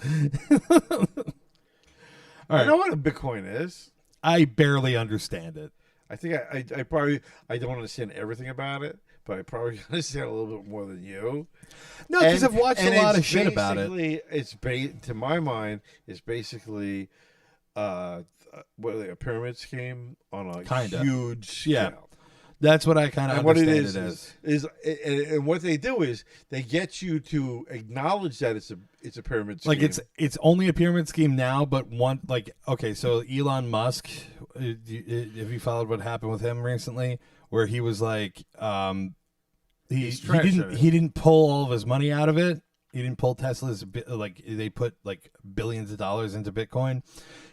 I know what a Bitcoin is. I barely understand it. I think I probably don't understand everything about it, but I probably understand a little bit more than you. No, because I've watched a lot of shit about it. It's to my mind, it's basically a pyramid scheme on a huge scale. Yeah. That's what I kind of understand it as. And what they do is they get you to acknowledge that it's a pyramid scheme. Like it's only a pyramid scheme now, but so Elon Musk, have you followed what happened with him recently? Where he was like, he didn't pull all of his money out of it. He didn't pull Tesla's, like they put like billions of dollars into Bitcoin.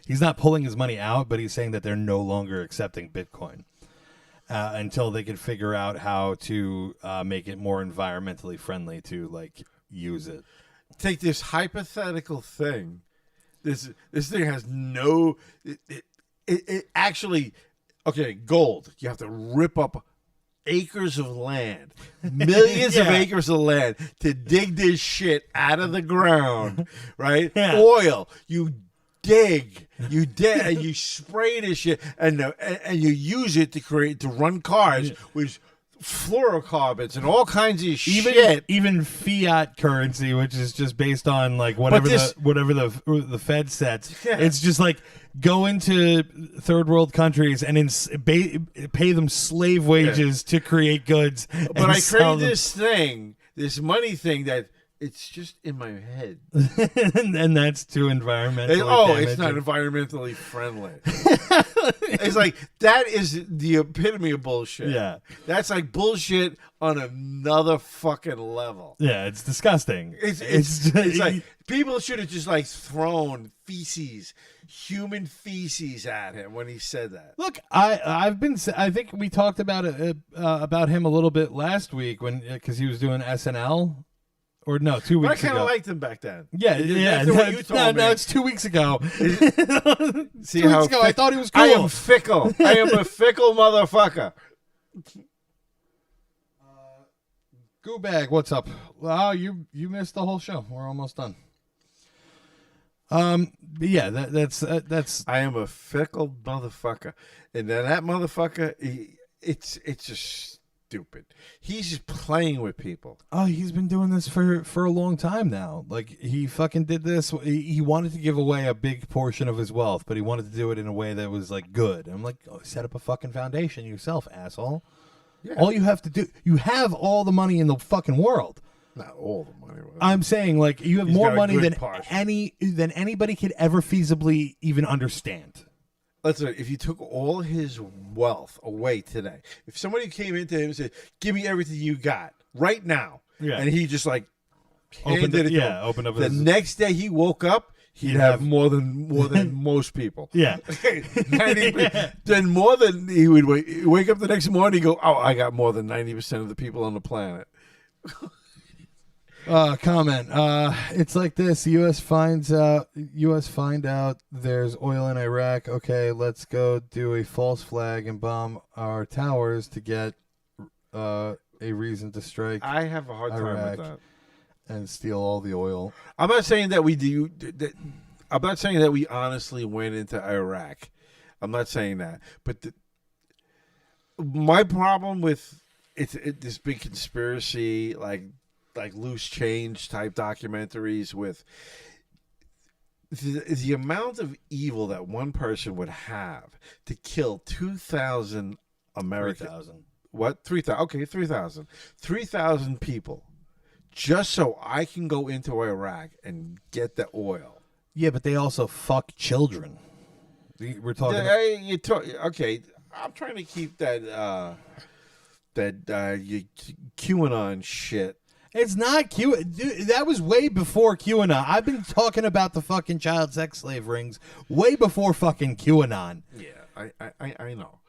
He's not pulling his money out, but he's saying that they're no longer accepting Bitcoin. Until they can figure out how to make it more environmentally friendly to like use it. Take this hypothetical thing. This thing has no. It actually, gold. You have to rip up acres of land, millions of acres of land to dig this shit out of the ground, right? Yeah. Oil. You dig, and you spray this shit, and you use it to run cars with fluorocarbons and all kinds of shit. Even fiat currency, which is just based on like whatever the Fed sets. Yeah. It's just like go into third world countries and pay them slave wages to create goods. But I created this money thing that. It's just in my head. and that's too environmentally it's not environmentally friendly. It's like, that is the epitome of bullshit. Yeah. That's like bullshit on another fucking level. Yeah, it's disgusting. It's like, people should have just like thrown human feces at him when he said that. Look, I think we talked about it, about him a little bit last week because he was doing SNL. Or no, 2 weeks ago. I kind of liked him back then. Yeah. No, it's 2 weeks ago. See 2 weeks ago, I thought he was cool. I am fickle. I am a fickle motherfucker. Goobag, what's up? Wow, you missed the whole show. We're almost done. Yeah, that's. I am a fickle motherfucker, and then that motherfucker, it's just stupid. He's just playing with people. Oh, he's been doing this for a long time now. Like, he fucking did this. He wanted to give away a big portion of his wealth, but he wanted to do it in a way that was like good. I'm like, set up a fucking foundation yourself, asshole. Yeah. All you have to do, you have all the money in the fucking world. Not all the money. I'm saying, like, you have more money than anybody could ever feasibly even understand. Listen, if you took all his wealth away today, if somebody came into him and said, "Give me everything you got right now," and he just like opened up. The next day he woke up, he'd have more than most people. Yeah. Then more than he would wake up the next morning and go, "Oh, I got more than 90% of the people on the planet." Comment. It's like this. U.S. find out there's oil in Iraq. Okay, let's go do a false flag and bomb our towers to get a reason to strike. I have a hard time Iraq with that. And steal all the oil. I'm not saying that we do. I'm not saying that we honestly went into Iraq. I'm not saying that. But my problem with this big conspiracy, like loose change type documentaries with the amount of evil that one person would have to kill 2,000 Americans. 3,000. What? 3,000. Okay, 3,000. 3,000 people just so I can go into Iraq and get the oil. Yeah, but they also fuck children. We're talking okay, I'm trying to keep that QAnon shit. It's not Dude, that was way before QAnon. I've been talking about the fucking child sex slave rings way before fucking QAnon. Yeah, I know.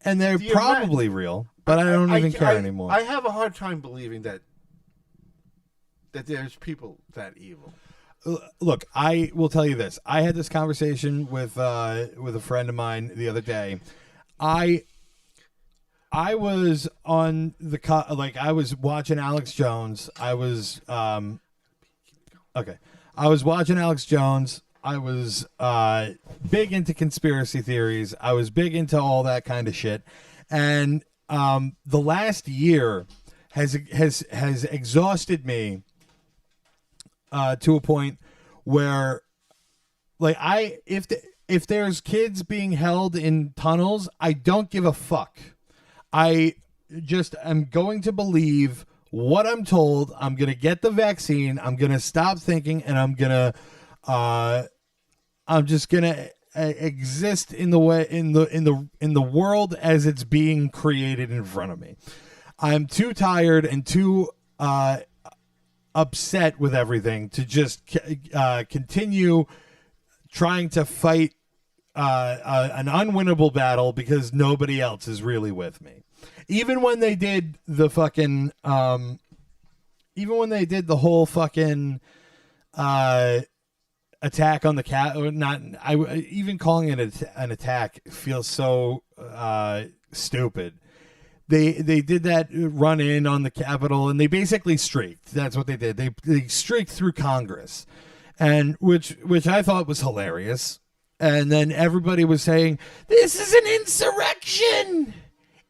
And they're probably real, but I don't even care anymore. I have a hard time believing that there's people that evil. Look, I will tell you this. I had this conversation with a friend of mine the other day. I was on I was watching Alex Jones. I was watching Alex Jones. I was big into conspiracy theories. I was big into all that kind of shit. And the last year has exhausted me to a point where, like, if there's kids being held in tunnels, I don't give a fuck. I just am going to believe what I'm told. I'm going to get the vaccine. I'm going to stop thinking, and I'm just going to exist in the way in the world as it's being created in front of me. I'm too tired and too upset with everything to just continue trying to fight an unwinnable battle because nobody else is really with me. Even when they did the fucking, even when they did the whole fucking attack on the cat, or not, even calling it an attack feels so stupid. They did that run in on the Capitol, and they basically streaked. That's what they did. They streaked through Congress, and which I thought was hilarious. And then everybody was saying, "This is an insurrection!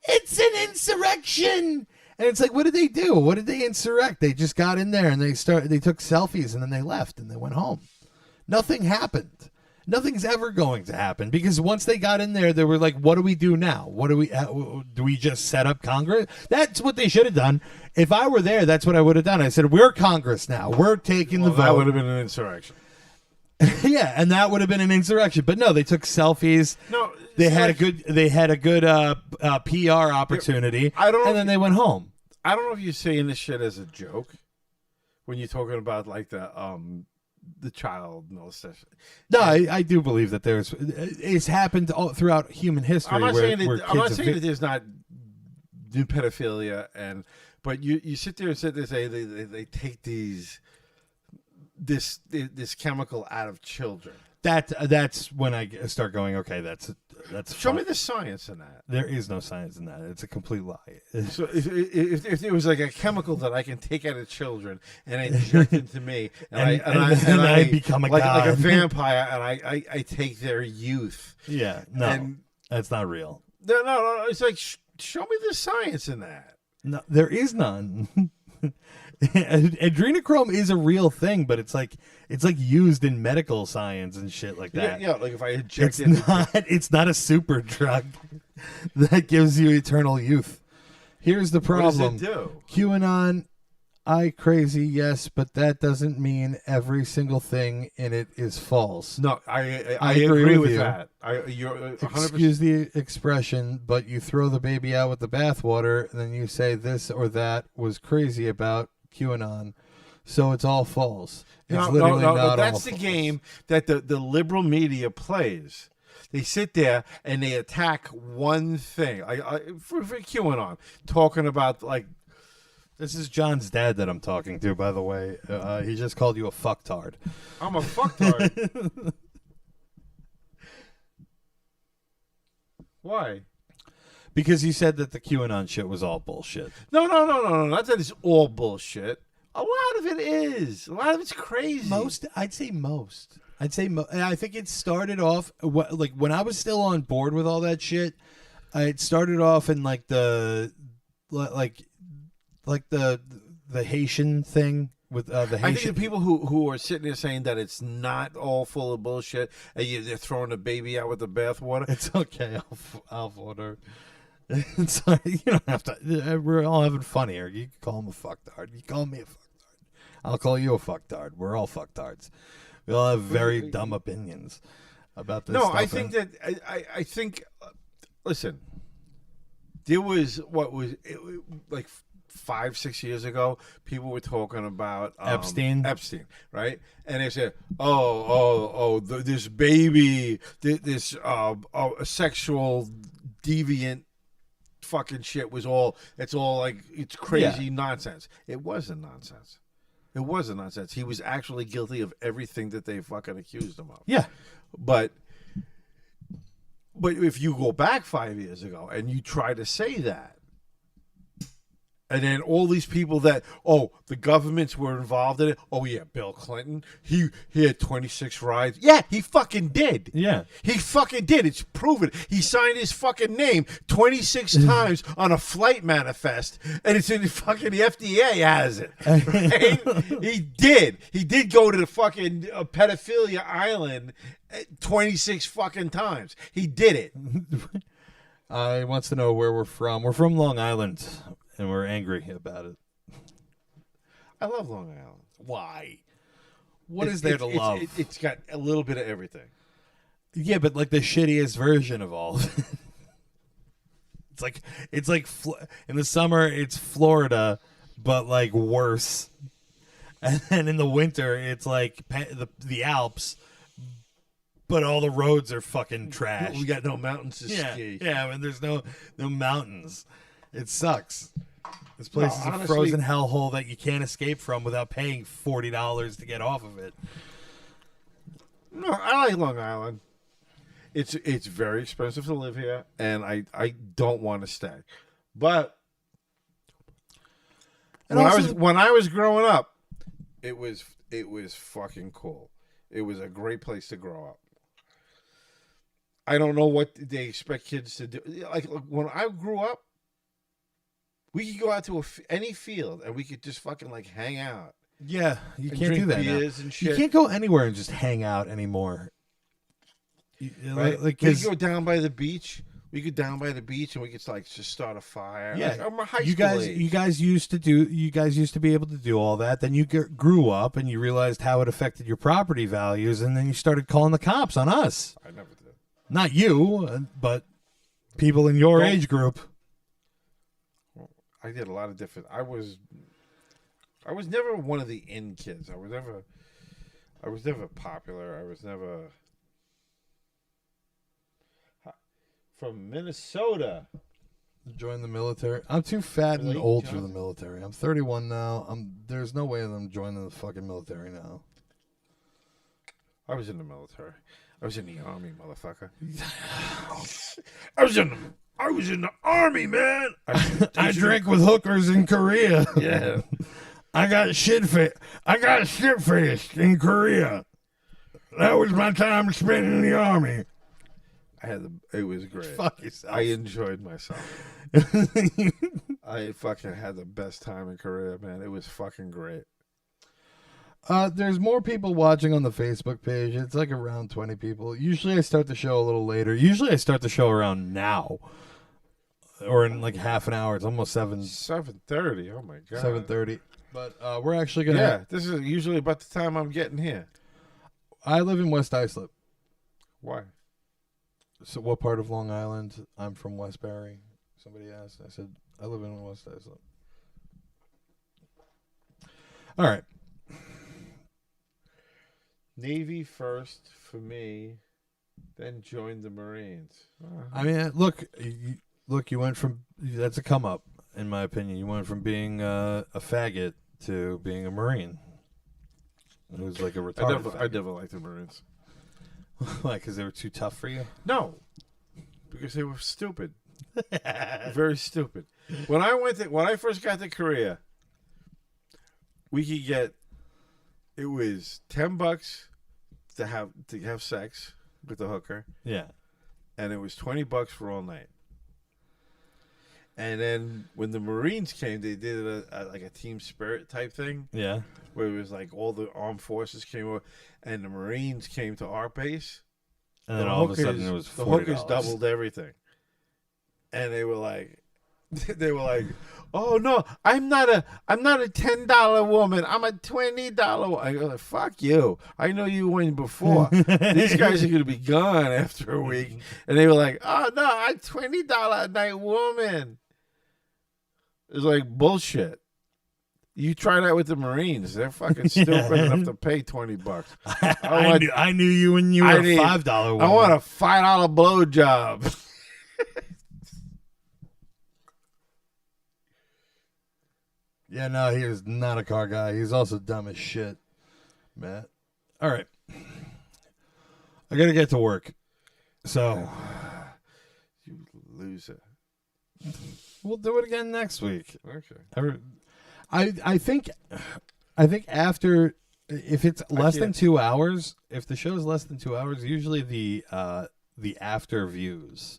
It's an insurrection!" And it's like, what did they do? What did they insurrect? They just got in there and they took selfies and then they left and they went home. Nothing happened. Nothing's ever going to happen because once they got in there, they were like, what do we do now? What do we just set up Congress? That's what they should have done. If I were there, that's what I would have done. I said, we're Congress now. We're taking the vote. That would have been an insurrection. Yeah, and that would have been an insurrection. But no, they took selfies. No, they had a good PR opportunity. And then they went home. I don't know if you're saying this shit as a joke when you're talking about like the child molestation. No, I do believe that it's happened all throughout human history. I'm not saying that there's not new pedophilia, but you sit there and say they take this chemical out of children. That's when I start going, okay, that's show me the science in that. There is no science in that. It's a complete lie. So if it was like a chemical that I can take out of children and inject into me, and I become a like, god, like a vampire, and I take their youth. Yeah, no, that's not real. No. It's like show me the science in that. No, there is none. Adrenochrome is a real thing, but it's like used in medical science and shit like that. Yeah, like if I inject it, it's not a super drug that gives you eternal youth. Here's the problem. What does it do? QAnon, crazy, yes, but that doesn't mean every single thing in it is false. No, I agree with you. that. You're 100%. Excuse the expression, but you throw the baby out with the bathwater, and then you say this or that was crazy about QAnon, so it's all false. It's literally not that's all the false. game that the liberal media plays. They sit there and they attack one thing. For QAnon, talking about like. This is John's dad that I'm talking to, by the way. He just called you a fucktard. I'm a fucktard. Why? Because he said that the QAnon shit was all bullshit. No. Not that it's all bullshit. A lot of it is. A lot of it's crazy. I'd say most. And I think it started off like when I was still on board with all that shit. It started off in like the Haitian thing with the Haitian. I think the people who are sitting there saying that it's not all full of bullshit and they're throwing the baby out with the bathwater. It's okay. I'll order. Sorry, you don't have to. We're all having fun here. You can call him a fucktard. You call me a fucktard. I'll call you a fucktard. We're all fucktards. We all have very dumb opinions about this. No, I think that I think. Listen, there was like 5-6 years ago, people were talking about Epstein, right? And they said, this baby, this sexual deviant fucking shit was it's crazy nonsense. It wasn't nonsense. It wasn't nonsense. He was actually guilty of everything that they fucking accused him of. Yeah. But if you go back 5 years ago and you try to say that, and then all these people that, the governments were involved in it. Oh, yeah, Bill Clinton. He had 26 rides. Yeah, he fucking did. Yeah. He fucking did. It's proven. He signed his fucking name 26 times on a flight manifest, and it's in the FDA has it. Right? He did. He did go to the fucking pedophilia island 26 fucking times. He did it. He wants to know where we're from. We're from Long Island. And we're angry about it. I love Long Island. Why? What is there to love? It's got a little bit of everything. Yeah, but like the shittiest version of all. It's like in the summer it's Florida, but like worse. And then in the winter it's like the Alps, but all the roads are fucking trash. We got no mountains to ski. Yeah, and there's no mountains. It sucks. This place is a frozen hellhole that you can't escape from without paying $40 to get off of it. No, I like Long Island. It's very expensive to live here, and I don't want to stay. But when I was growing up, it was fucking cool. It was a great place to grow up. I don't know what they expect kids to do. Like when I grew up, we could go out to any field and we could just fucking like hang out. Yeah, you can't do that now. And shit. You can't go anywhere and just hang out anymore. Right? We could go down by the beach. We could down by the beach and we could like just start a fire. Yeah, like, I'm a high school age. You guys used to be able to do all that. Then you grew up and you realized how it affected your property values, and then you started calling the cops on us. I never did. Not you, but people in your age group. I did a lot of different. I was never one of the in kids. I was never popular. I was never from Minnesota. Join the military. I'm too fat and old for the military. I'm 31 now. There's no way that I'm joining the fucking military now. I was in the military. I was in the army, motherfucker. I was in the army, man. I drank with hookers in Korea. Yeah. I got shit faced in Korea. That was my time spent in the army. It was great. Fuck yourself. I enjoyed myself. I fucking had the best time in Korea, man. It was fucking great. There's more people watching on the Facebook page. It's like around 20 people. Usually I start the show a little later. Usually I start the show around now. Or in like half an hour. It's almost 7:30. Oh my god. 7:30. But we're actually gonna. Yeah, this is usually about the time I'm getting here. I live in West Islip. Why? So what part of Long Island? I'm from Westbury. Somebody asked. I said I live in West Islip. All right. Navy first for me, then joined the Marines. I mean, look, you went from, that's a come up, in my opinion. You went from being a faggot to being a Marine. It was like a retarded I never liked the Marines. Why, because they were too tough for you? No, because they were stupid. Very stupid. When I first got to Korea, we could get, it was $10 to have sex with the hooker. Yeah. And it was $20 for all night. And then when the Marines came, they did like a team spirit type thing. Yeah. Where it was like all the armed forces came over, and the Marines came to our base. And then all of a sudden it was $40. The hookers doubled everything. And they were like, oh no, I'm not a $10 woman. I'm a $20. I go like, fuck you. I know you went before. These guys are gonna be gone after a week. And they were like, oh no, I'm $20 a night woman. It's like bullshit. You try that with the Marines. They're fucking stupid enough to pay $20. I knew you when you were a $5 woman. I want a $5 blowjob. Yeah, no, he was not a car guy. He's also dumb as shit, Matt. All right. I got to get to work. So. You loser. We'll do it again next week. Okay. I think after, if it's less than 2 hours, if the show is less than 2 hours, usually the after views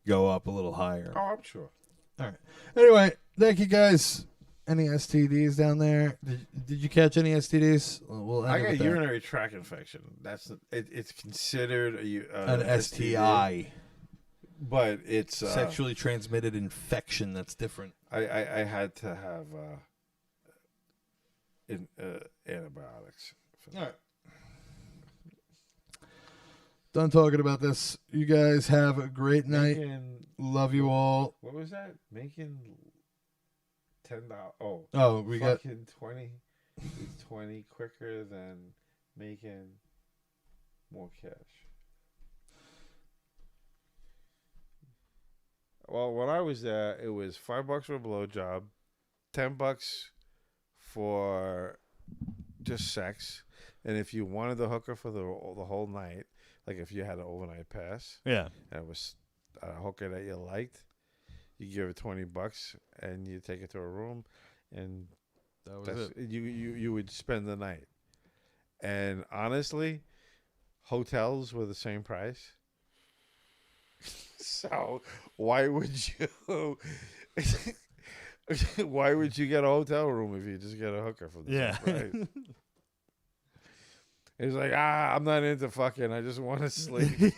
go up a little higher. Oh, I'm sure. All right. Anyway, thank you guys. Any STDs down there? Did you catch any STDs? I got urinary tract infection. It's considered an STI. But it's sexually transmitted infection. That's different. I had to have antibiotics. All right. Done talking about this. You guys have a great night. Love you all. What was that? Making $10. Oh, we got 20 quicker than making more cash. Well, when I was there, it was $5 for a blowjob, $10 for just sex, and if you wanted the hooker for the whole night, like if you had an overnight pass, yeah, and it was a hooker that you liked, you give it $20 and you take it to a room, and that was it. You would spend the night. And honestly, hotels were the same price. So why would you get a hotel room if you just get a hooker for the same price? He's like, I'm not into fucking. I just want to sleep.